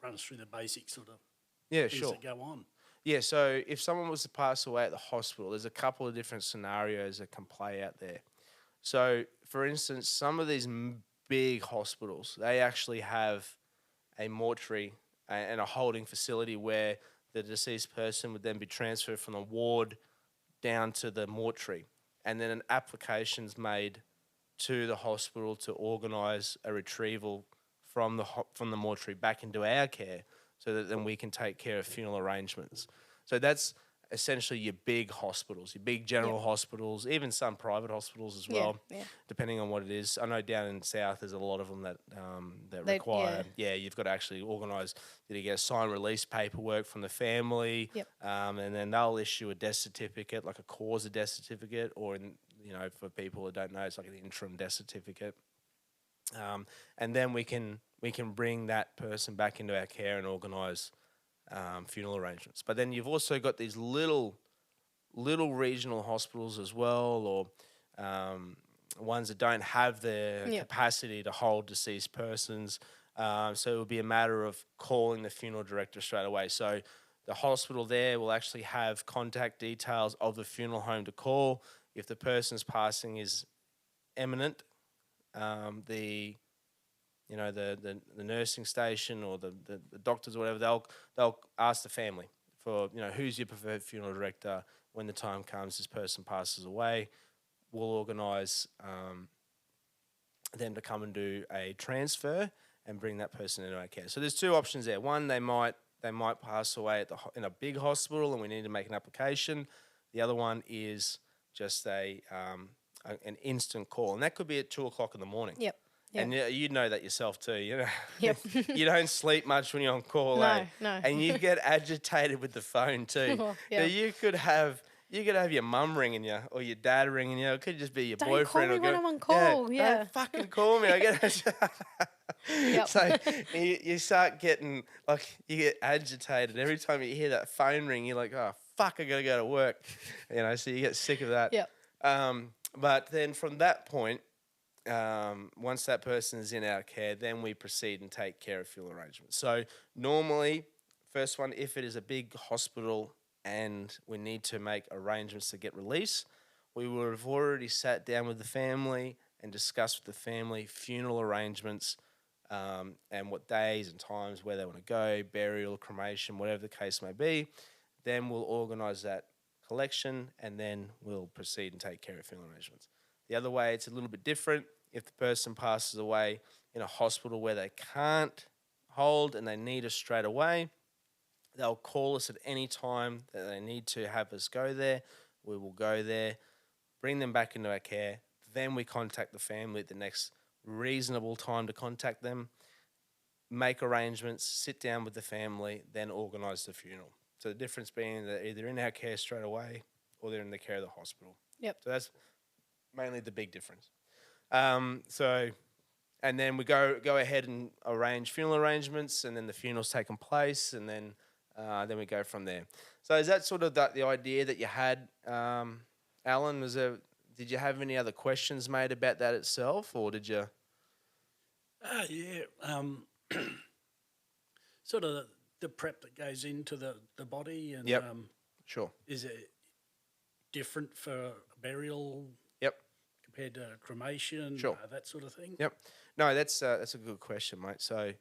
run us through the basic sort of things that go on. Yeah, so if someone was to pass away at the hospital, there's a couple of different scenarios that can play out there. So, for instance, some of these big hospitals, they actually have a mortuary and a holding facility where the deceased person would then be transferred from the ward down to the mortuary. And then an application's made to the hospital to organise a retrieval from the mortuary back into our care so that then we can take care of funeral arrangements. So that's essentially your big hospitals, your big general hospitals, even some private hospitals as well, depending on what it is. I know down in South there's a lot of them that require, you've got to actually organise, you get a sign release paperwork from the family, and then they'll issue a death certificate, like a cause of death certificate, or for people who don't know, it's like an interim death certificate. And then we can bring that person back into our care and organise funeral arrangements. But then you've also got these little regional hospitals as well, or ones that don't have the capacity to hold deceased persons. So it would be a matter of calling the funeral director straight away. So the hospital there will actually have contact details of the funeral home to call. If the person's passing is imminent, the nursing station or the doctors or whatever, they'll ask the family for, who's your preferred funeral director. When the time comes, this person passes away, we'll organise them to come and do a transfer and bring that person into our care. So there's two options there. One, they might pass away in a big hospital and we need to make an application. The other one is just an instant call, and that could be at 2:00 in the morning. Yep. And you know that yourself too. Yep. You don't sleep much when you're on call. No. And you get agitated with the phone too. So you could have your mum ringing you or your dad ringing you. It could just be your boyfriend. Don't call me when I'm on call. Yeah. Don't fucking call me. Yep. So you start getting you get agitated every time you hear that phone ring. You're like, oh fuck, I gotta go to work. So you get sick of that. Yep. But then from that point, once that person is in our care, then we proceed and take care of funeral arrangements. So normally, first one, if it is a big hospital and we need to make arrangements to get release, we would have already sat down with the family and discussed with the family funeral arrangements, and what days and times, where they want to go, burial, cremation, whatever the case may be. Then we'll organise that collection and then we'll proceed and take care of funeral arrangements. The other way, it's a little bit different. If the person passes away in a hospital where they can't hold and they need us straight away, they'll call us at any time that they need to have us go there. We will go there, bring them back into our care. Then we contact the family at the next reasonable time to contact them. make arrangements, sit down with the family, then organise the funeral. So the difference being that either in our care straight away or they're in the care of the hospital. Yep. So that's mainly the big difference. And then we go ahead and arrange funeral arrangements, and then the funeral's taken place, and then we go from there. So is that sort of the idea that you had, Alan? Did you have any other questions made about that itself, or did you? Sort of the prep that goes into the body, and Yep. Sure. is it different for burial? Yep. Compared to cremation, Sure. That sort of thing. Yep. No, that's a good question, mate. So,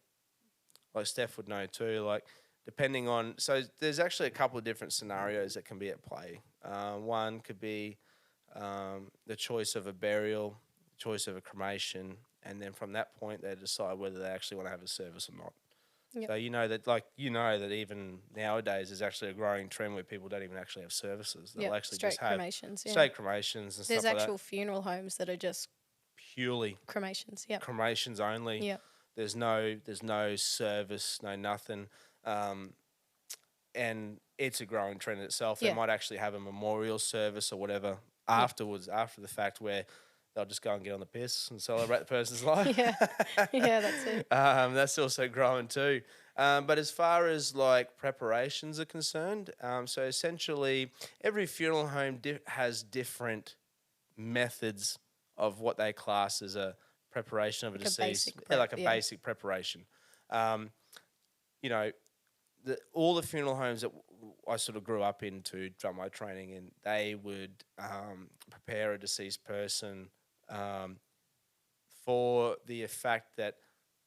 like Steph would know too. Like, depending on, so there's actually a couple of different scenarios that can be at play. One could be the choice of a burial, choice of a cremation, and then from that point they decide whether they actually want to have a service or not. Yep. So that even nowadays there's actually a growing trend where people don't even actually have services. They'll actually straight just have cremations. Yeah. straight cremations and There's stuff like actual that. funeral homes that are just Purely cremations. Yeah. cremations only. Yeah. There's no service, no nothing. And it's a growing trend itself. They Yeah. might actually have a memorial service or whatever afterwards, after the fact, where they'll just go and get on the piss and celebrate the person's life. Yeah. Yeah, that's it. That's also growing too. But as far as like preparations are concerned, so essentially every funeral home has different methods of what they class as a preparation of a deceased, basic prep, like a yeah. basic preparation. All the funeral homes that I sort of grew up into, done my training in, they would prepare a deceased person for the fact that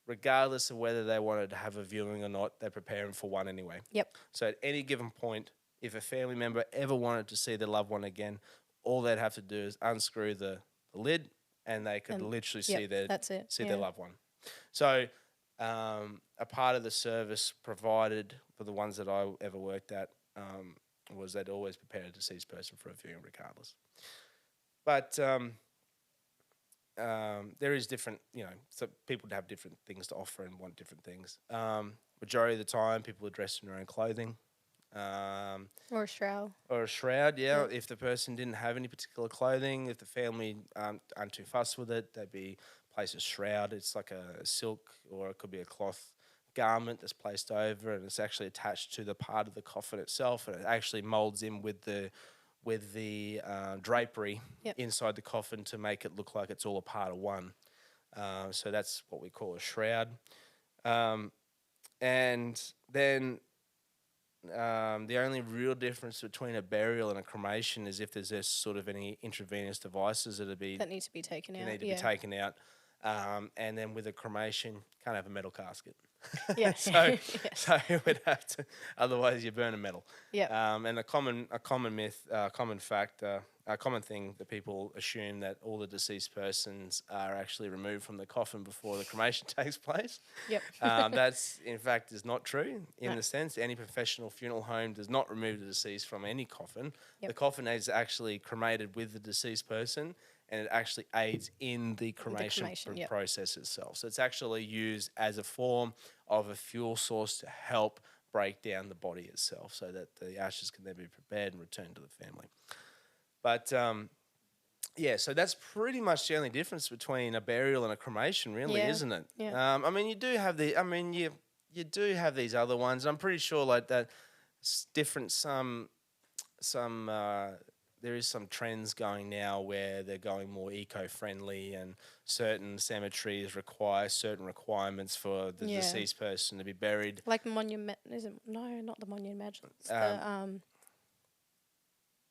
regardless of whether they wanted to have a viewing or not, they prepare them for one anyway. Yep. So at any given point, if a family member ever wanted to see their loved one again, all they'd have to do is unscrew the lid and they could literally see their loved one. So a part of the service provided for the ones that I ever worked at was they'd always prepare a deceased person for a viewing regardless. But there is different, so people have different things to offer and want different things. Majority of the time, people are dressed in their own clothing. Or a shroud. Or a shroud, yeah. If the person didn't have any particular clothing, if the family aren't too fussed with it, they'd be placed a shroud. It's like a silk or it could be a cloth garment that's placed over, and it's actually attached to the part of the coffin itself, and it actually molds in with the drapery inside the coffin to make it look like it's all a part of one. So that's what we call a shroud. And then the only real difference between a burial and a cremation is if there's sort of any intravenous devices that need to be taken out. Need to be taken out. And then with a cremation, can't have a metal casket. Yeah. So you would have to, otherwise you burn a metal. Yeah. And a common myth, common fact, a common thing that people assume that all the deceased persons are actually removed from the coffin before the cremation takes place. Yep. That's in fact is not true in the sense any professional funeral home does not remove the deceased from any coffin. Yep. The coffin is actually cremated with the deceased person, and it actually aids in the cremation process itself. So it's actually used as a form of a fuel source to help break down the body itself so that the ashes can then be prepared and returned to the family. But, so that's pretty much the only difference between a burial and a cremation, really, isn't it? Yeah. I mean, you do have you do have these other ones. I'm pretty sure like that it's different there is some trends going now where they're going more eco-friendly, and certain cemeteries require certain requirements for the deceased person to be buried. Like monument, no, not the monument. It's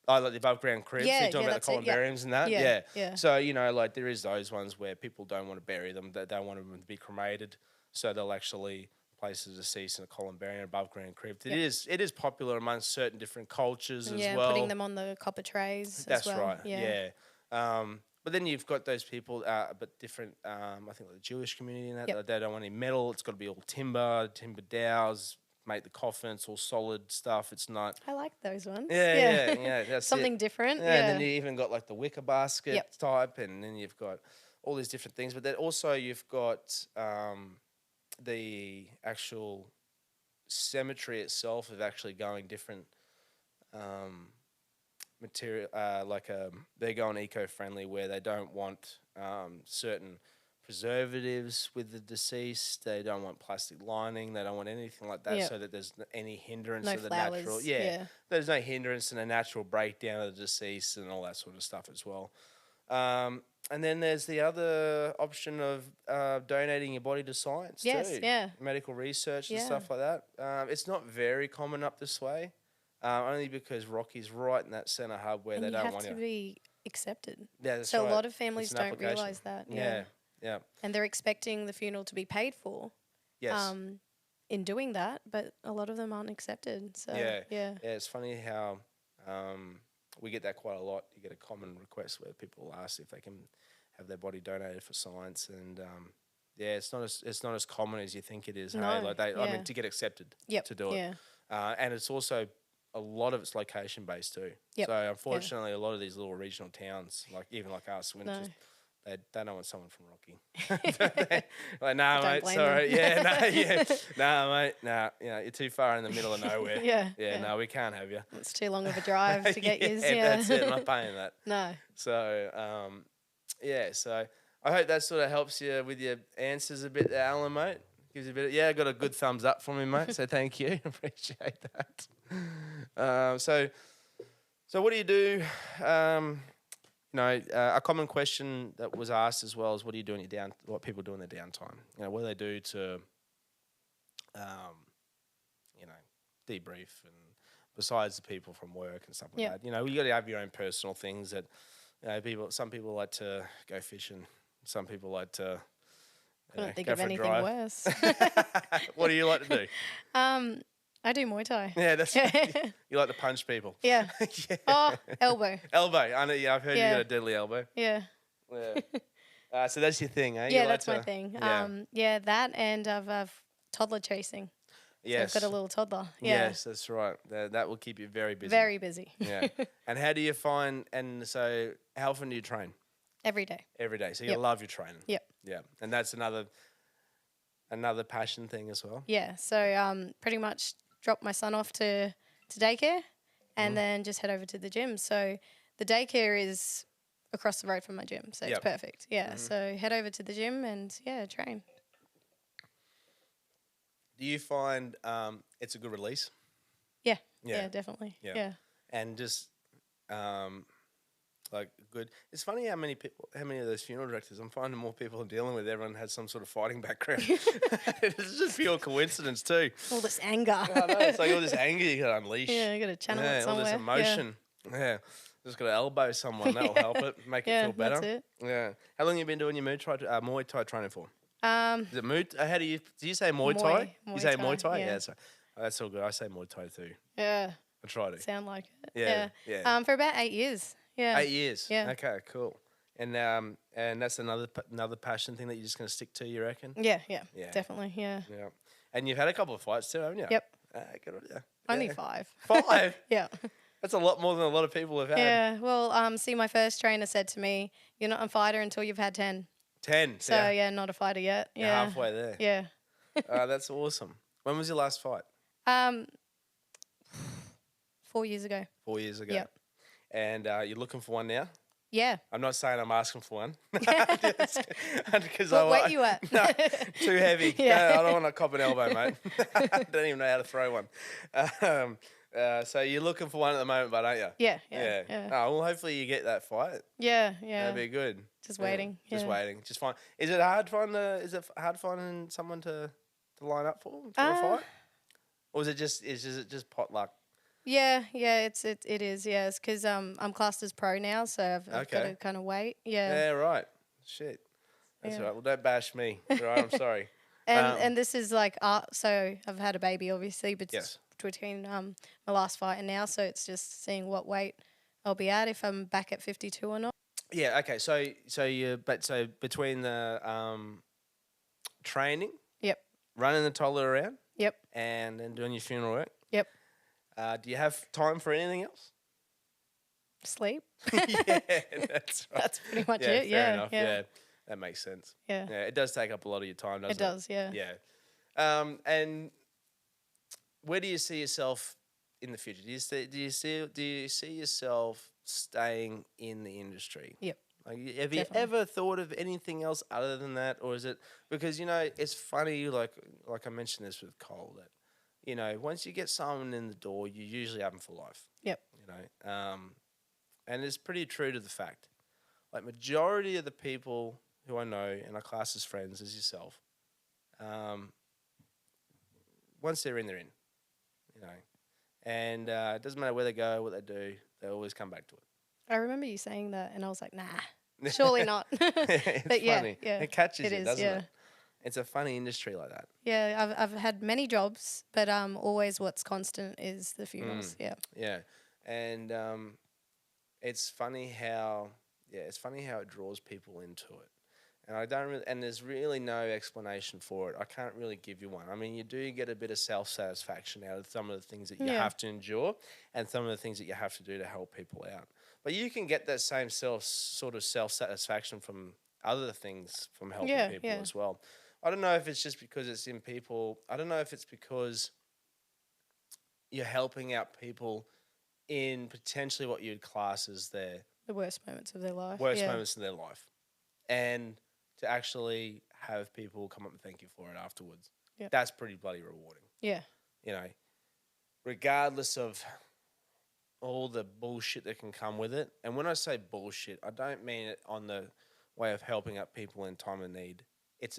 like the above ground cribs. Yeah, You're talking about the columbariums and that? Yeah. So, like there is those ones where people don't want to bury them, they don't want them to be cremated, so they'll actually place the deceased in a columbarium, above ground crypt. It is popular amongst certain different cultures as well. Putting them on the copper trays That's as well. right, yeah. But then you've got those people, but different, I think like the Jewish community and that, they don't want any metal. It's got to be all timber dowels, make the coffin, it's all solid stuff. It's not... I like those ones. Yeah, that's something different. Yeah, and then you even got like the wicker basket type, and then you've got all these different things. But then also you've got the actual cemetery itself of actually going different material, they're going eco-friendly where they don't want certain preservatives with the deceased. They don't want plastic lining. They don't want anything like that, so that there's any hindrance No to the flowers. natural. There's no hindrance in the natural breakdown of the deceased and all that sort of stuff as well. And then there's the other option of donating your body to science too. Medical research and stuff like that. It's not very common up this way, only because Rocky's right in that centre hub where they don't want you. You have to be accepted. Yeah, that's so right. a lot of families don't realise that. Yeah. And they're expecting the funeral to be paid for. Yes. In doing that, but a lot of them aren't accepted. So yeah. It's funny how we get that quite a lot. You get a common request where people ask if they can have their body donated for science, and it's not as common as you think it is. No, I mean, to get accepted to do it. And it's also a lot of it's location based too. So unfortunately, a lot of these little regional towns, like us, they don't want someone from Rocky. Like, nah, mate, sorry. Nah, mate, nah. You're too far in the middle of nowhere. No, we can't have you. It's too long of a drive to get you. That's it. I'm not paying that. No. So, so I hope that sort of helps you with your answers a bit there, Alan, mate. Gives you a bit. I got a good thumbs up from me, mate. So thank you. Appreciate that. So what do you do? A common question that was asked as well is, what do you do in what people do in their downtime? What do they do to, debrief, and besides the people from work and stuff like that. You got to have your own personal things that, some people like to go fishing. Some people like to, couldn't think of anything worse. What do you like to do? I do Muay Thai. Yeah, that's right. You like to punch people. Yeah. Oh, elbow. Elbow. I know. Yeah, I've heard you got a deadly elbow. Yeah. So that's your thing, eh? Yeah, that's my thing. That and I've toddler chasing. Yes. So I've got a little toddler. Yeah. Yes, that's right. That will keep you very busy. Very busy. Yeah. And how do you find? And so, how often do you train? Every day. Every day. So you love your training. Yep. Yeah. And that's another passion thing as well. Yeah. So pretty much drop my son off to daycare and then just head over to the gym. So the daycare is across the road from my gym. So it's perfect. Yeah. So head over to the gym and train. Do you find it's a good release? Yeah. Yeah, definitely. Yeah. And just good. It's funny how many of those funeral directors, I'm finding more people I'm dealing with, everyone has some sort of fighting background. It's just pure coincidence too. All this anger. I know, it's like all this anger you got to unleash. Yeah, you got to channel it somewhere. All this emotion. Yeah. Just got to elbow someone. That'll help it, make it feel better. That's it. Yeah. How long have you been doing your Muay Thai training for? Is it Muay? Do you say Muay Thai? You say Muay Thai? Yeah. That's all good. I say Muay Thai too. Yeah. I try to. Sound like it. Yeah. For about 8 years. Yeah. 8 years. Yeah. Okay, cool. And that's another passion thing that you're just going to stick to, you reckon? Yeah, definitely, yeah. Yeah. And you've had a couple of fights too, haven't you? Yep. Good on you. Only 5. 5? Yeah. That's a lot more than a lot of people have had. Yeah. Well, see, my first trainer said to me, "You're not a fighter until you've had 10." 10. So not a fighter yet. You're halfway there. Yeah. That's awesome. When was your last fight? 4 years ago. 4 years ago. Yep. And you're looking for one now? Yeah. I'm not saying I'm asking for one. What weight you at? No, too heavy. Yeah. No, I don't want to cop an elbow, mate. I don't even know how to throw one. So you're looking for one at the moment, but aren't you? Yeah. Oh, well, hopefully you get that fight. Yeah. That'd be good. Just waiting. Just waiting. Just fine. Is it hard finding someone to line up for a fight? Or is it just potluck? Yeah, it is, yes, because I'm classed as pro now, so I've got to kind of wait. Yeah, right. Shit. That's right. Well, don't bash me. All right, I'm sorry. And this is like, so I've had a baby, obviously, but it's between my last fight and now, so it's just seeing what weight I'll be at, if I'm back at 52 or not. Yeah, okay. So between the training, running the toddler around, and then doing your funeral work, do you have time for anything else? Sleep. Yeah, that's right. That's pretty much it. Fair enough. Yeah, that makes sense. Yeah. It does take up a lot of your time, doesn't it? It does, yeah. Yeah. And where do you see yourself in the future? Do you see yourself staying in the industry? Yep. Like, have you Definitely. ever thought of anything else other than that, or is it because it's funny, like I mentioned this with Cole, that once you get someone in the door, you usually have them for life. Yep. And it's pretty true to the fact. Like majority of the people who I know and I class as friends, as yourself, once they're in, and it doesn't matter where they go, what they do, they always come back to it. I remember you saying that, and I was like, nah, surely not. It's But yeah, funny. yeah, It catches it you, is, doesn't yeah. it? It's a funny industry like that. Yeah, I've had many jobs, but always what's constant is the funerals. Yeah. Yeah, and it's funny how it draws people into it, and there's really no explanation for it. I can't really give you one. I mean, you do get a bit of self-satisfaction out of some of the things that you Yeah. have to endure, and some of the things that you have to do to help people out. But you can get that same sort of self-satisfaction from other things, from helping Yeah, people yeah. as well. I don't know if it's just because it's in people. I don't know if it's because you're helping out people in potentially what you'd class as their The worst moments of their life. worst yeah. moments in their life, and to actually have people come up and thank you for it afterwards. Yep. That's pretty bloody rewarding. Yeah. Regardless of all the bullshit that can come with it. And when I say bullshit, I don't mean it on the way of helping out people in time of need. It's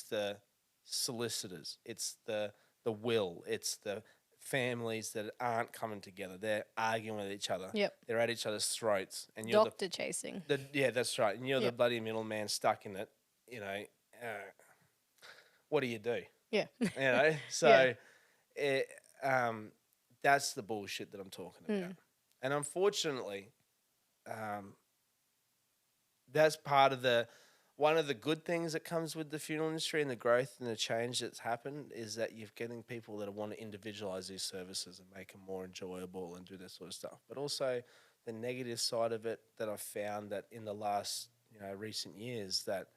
the solicitors, it's the will, it's the families that aren't coming together. They're arguing with each other. Yep. They're at each other's throats, and you're Doctor chasing. yeah, that's right. And you're the Yep. bloody middleman stuck in it. What do you do? Yeah. So that's the bullshit that I'm talking about. And unfortunately, that's part of one of the good things that comes with the funeral industry and the growth and the change that's happened is that you're getting people that want to individualize these services and make them more enjoyable and do this sort of stuff. But also the negative side of it that I've found that in the last recent years that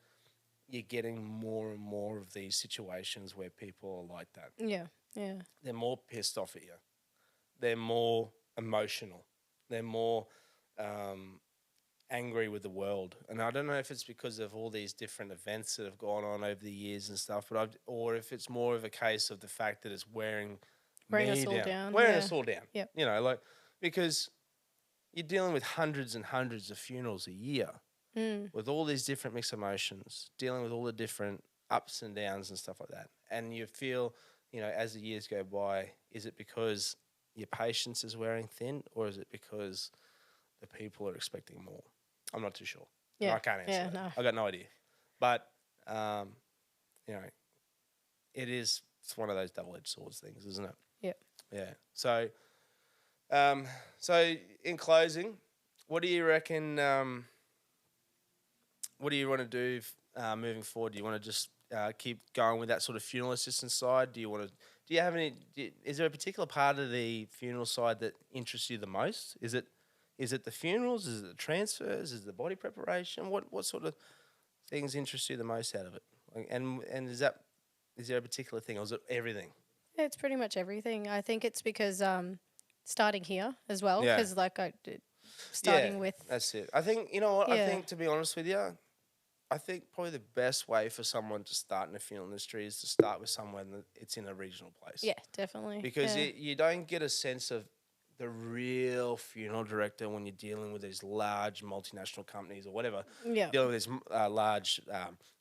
you're getting more and more of these situations where people are like that. Yeah. Yeah. They're more pissed off at you. They're more emotional. They're more angry with the world. And I don't know if it's because of all these different events that have gone on over the years and stuff, or if it's more of a case of the fact that it's wearing us all down. Wearing yeah. us all down. Yep. Because you're dealing with hundreds and hundreds of funerals a year with all these different mixed emotions, dealing with all the different ups and downs and stuff like that. And you feel, as the years go by, is it because your patience is wearing thin, or is it because the people are expecting more? I'm not too sure. Yeah. I can't answer that. No. I got no idea. But, it's one of those double-edged swords things, isn't it? Yep. Yeah. So, in closing, what do you reckon? What do you want to do moving forward? Do you want to just keep going with that sort of funeral assistance side? Do you have any? Is there a particular part of the funeral side that interests you the most? Is it the funerals? Is it the transfers? Is it the body preparation? What sort of things interest you the most out of it? And is there a particular thing, or is it everything? Yeah, it's pretty much everything. I think it's because starting here as well, Yeah. because starting Yeah, with that's it. I think I Yeah. think, to be honest with you, I think probably the best way for someone to start in the funeral industry is to start with somewhere that it's in a regional place. yeah, definitely Because yeah. you don't get a sense of the real funeral director when you're dealing with these large multinational companies or whatever. Yeah. Dealing with these large,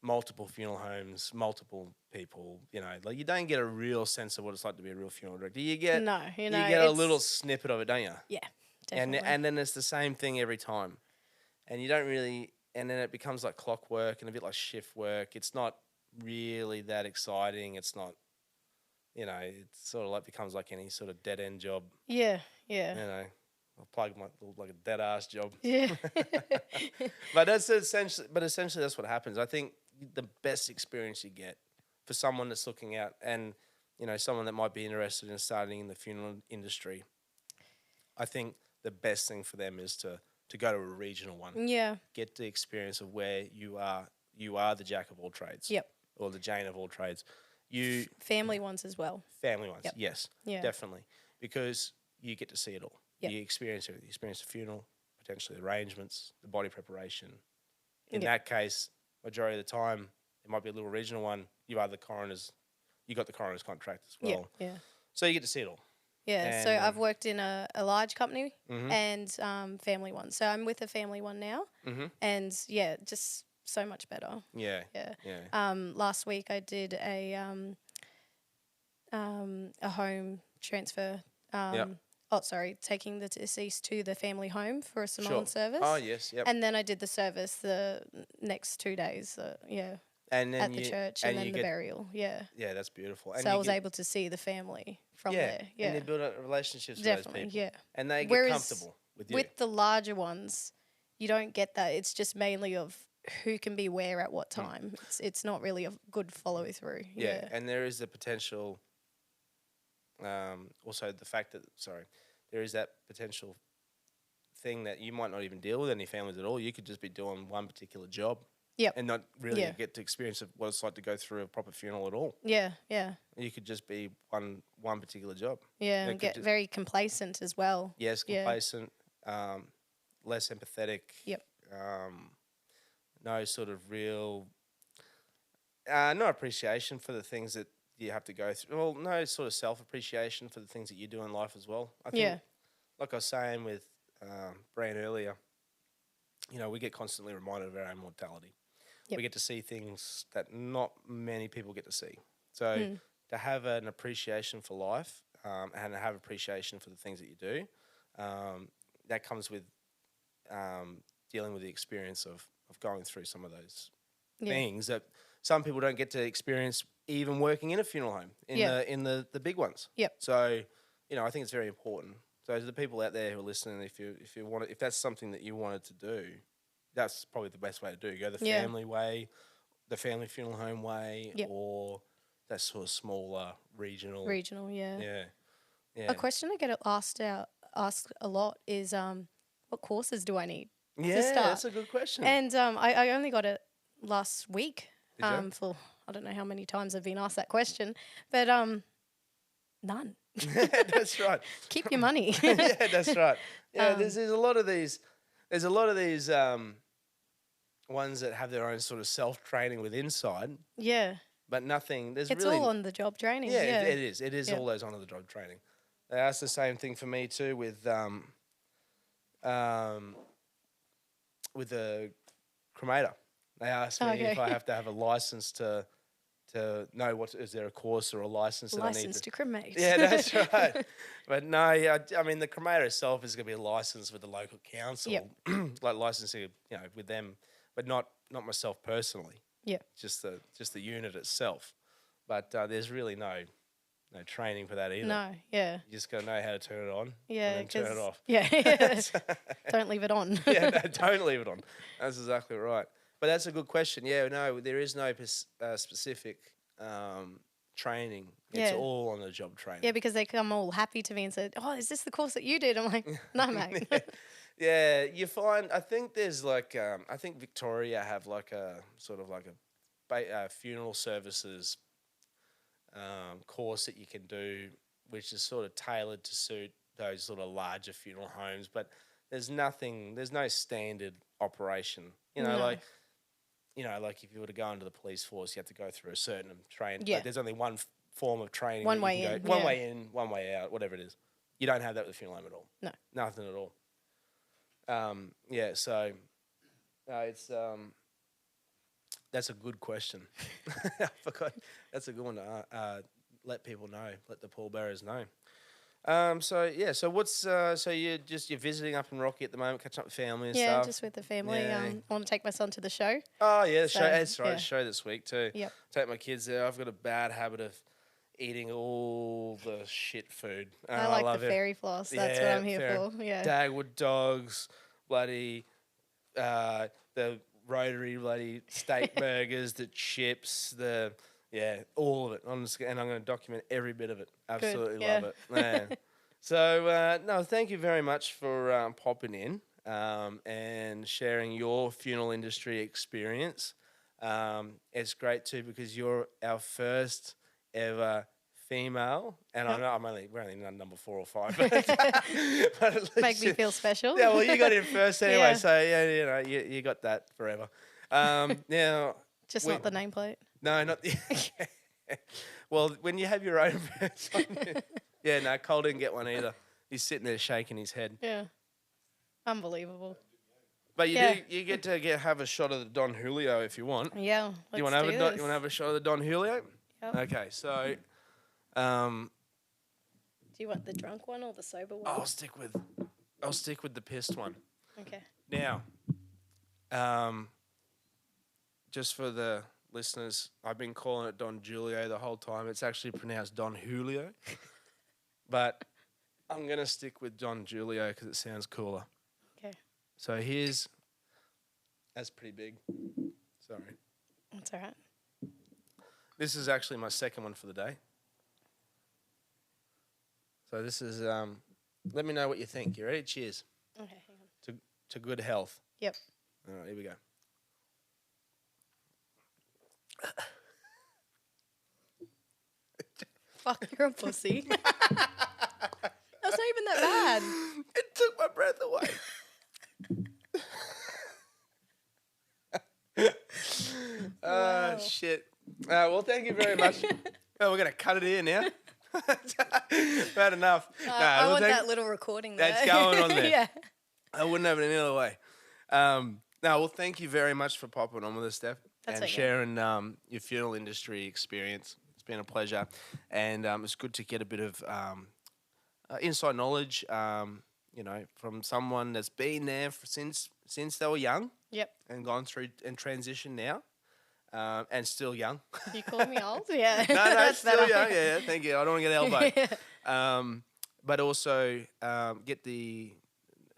multiple funeral homes, multiple people. Like you don't get a real sense of what it's like to be a real funeral director. You get No, you get a it's- little snippet of it, don't you? Yeah, definitely. And then it's the same thing every time, and you don't really. And then it becomes like clockwork and a bit like shift work. It's not really that exciting. It's not, it's sort of like becomes like any sort of dead end job. yeah, yeah, I'll plug like a dead ass job. yeah. But essentially that's what happens. I think the best experience you get for someone that's looking out and, someone that might be interested in starting in the funeral industry, I think the best thing for them is to go to a regional one. Yeah. Get the experience of where you are the jack of all trades. Yep. Or the Jane of all trades. family ones as well. Family ones, yes, definitely, because you get to see it all. Yep. You experience everything. You experience the funeral, potentially the arrangements, the body preparation. In that case, majority of the time, it might be a little regional one. You got the coroner's contract as well. Yeah. So you get to see it all. Yeah, And, so I've worked in a large company and family one. So I'm with a family one now, and just so much better. Yeah. Last week I did a home transfer. Taking the deceased to the family home for a Samoan service. Oh yes, yep. And then I did the service the next 2 days. And then at the church and then the burial. Yeah. Yeah, that's beautiful. And so I was able to see the family from there. Yeah. And you build up relationships with those people. Yeah. And they get comfortable with you. With the larger ones, you don't get that. It's just mainly of who can be where at what time. It's not really a good follow through. Yeah. And there is the potential, also the fact that, there is that potential thing that you might not even deal with any families at all. You could just be doing one particular job. Yep. And not really get to experience what it's like to go through a proper funeral at all. Yeah. You could just be one particular job. Yeah, and get very complacent as well. Yes, complacent, less empathetic. Yep. No sort of real, no appreciation for the things that you have to go through. Well, no sort of self-appreciation for the things that you do in life as well. I think, like I was saying with Brian earlier, we get constantly reminded of our own mortality. Yep. We get to see things that not many people get to see. So to have an appreciation for life and to have appreciation for the things that you do, that comes with dealing with the experience of going through some of those things that some people don't get to experience even working in a funeral home, in the big ones. Yep. So, I think it's very important. So to the people out there who are listening, if that's something that you wanted to do, that's probably the best way to do. Go the family way, the family funeral home way, or that sort of smaller regional. Regional, yeah. Yeah. A question I get asked a lot is, what courses do I need to start? That's a good question. And I only got it last week. For I don't know how many times I've been asked that question, but none. That's right. Keep your money. Yeah, that's right. Yeah, there's a lot of these. There's a lot of these ones that have their own sort of self-training with inside. Yeah. But nothing. It's really all on the job training. Yeah, it is. It is all those on the job training. That's the same thing for me too with the cremator. They asked me if I have to have a license to know is there a course or a license that I need to cremate. Yeah, that's right. But no, I mean the cremator itself is going to be a license with the local council, like licensing, with them, but not myself personally. Yeah, just the unit itself. But there's really no training for that either. No, yeah. You just got to know how to turn it on. Yeah, and then turn it off. Yeah, don't leave it on. Yeah, no, don't leave it on. That's exactly right. But that's a good question. Yeah, no, there is no specific training. It's all on the job training. Yeah, because they come all happy to me and said, "Oh, is this the course that you did?" I'm like, "No, mate." Yeah, you find. I think there's like. I think Victoria have like a sort of like a funeral services course that you can do, which is sort of tailored to suit those sort of larger funeral homes. But there's no standard operation. Like if you were to go into the police force, you have to go through a certain training. Yeah. Like there's only one form of training. One way in. One way in, one way out, whatever it is. You don't have that with the funeral home at all. No. Nothing at all. So it's that's a good question. I forgot. That's a good one to let people know, let the pallbearers know. So what's so you're visiting up in Rocky at the moment, catching up with family and stuff? Yeah, just with the family. Yeah. I want to take my son to the show. Oh yeah, the show. That's right. Yeah. The show this week too. Yep. Take my kids there. I've got a bad habit of eating all the shit food. I like the fairy floss. That's what I'm here for. Yeah. Dagwood dogs, bloody, the rotary bloody steak burgers, the chips, all of it. I'm going to document every bit of it. Absolutely love it. Man. So, no, thank you very much for popping in and sharing your funeral industry experience. It's great too because you're our first ever female, and I know we're only number 4 or 5, but at least Make me feel special. Yeah, well, you got in first anyway, Yeah. so yeah, you got that forever. Now, Just not the nameplate. No, not the. Well, when you have your own birds on you. Yeah, no, Cole didn't get one either. He's sitting there shaking his head. Yeah. Unbelievable. But you get to have a shot of the Don Julio if you want. Yeah. You want to have a shot of the Don Julio? Yep. Okay, so Do you want the drunk one or the sober one? I'll stick with the pissed one. Okay. Now, just for the listeners, I've been calling it Don Julio the whole time. It's actually pronounced Don Julio. But I'm going to stick with Don Julio because it sounds cooler. Okay. So that's pretty big. Sorry. That's all right. This is actually my second one for the day. So this is, let me know what you think. You ready? Cheers. Okay, hang on. To good health. Yep. All right, here we go. Fuck, you're a pussy. That's not even that bad. It took my breath away. Wow. Shit. Well, thank you very much. Oh, we're going to cut it here now. Bad enough. I want that little recording there. That's going on there. Yeah. I wouldn't have it any other way. No, well, thank you very much for popping on with us, Steph, That's and okay. sharing your funeral industry experience. It's been a pleasure, and it's good to get a bit of inside knowledge, from someone that's been there since they were young. Yep. And gone through and transitioned now, and still young. You call me old? Yeah. No, That's still better. young. Yeah, thank you. I don't want to get elbowed. But also get the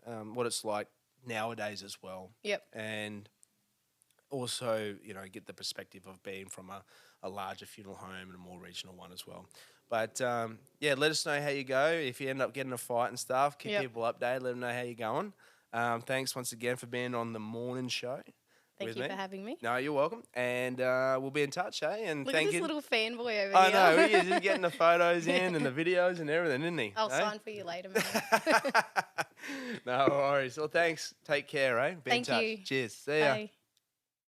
what it's like nowadays as well. Yep. And also, get the perspective of being from a larger funeral home and a more regional one as well. But let us know how you go. If you end up getting a fight and stuff, keep Yep. people updated. Let them know how you're going. Thanks once again for being on the Mourning Show. Thank with you me. for having me. No, you're welcome. And we'll be in touch, eh? And Look thank at this you. little fanboy over I here. know, he's getting the photos in and the videos and everything, isn't he? I'll eh? sign for you later, man. No worries. Well, thanks. Take care, eh? Be in Thank touch. you. Cheers. See ya. Bye.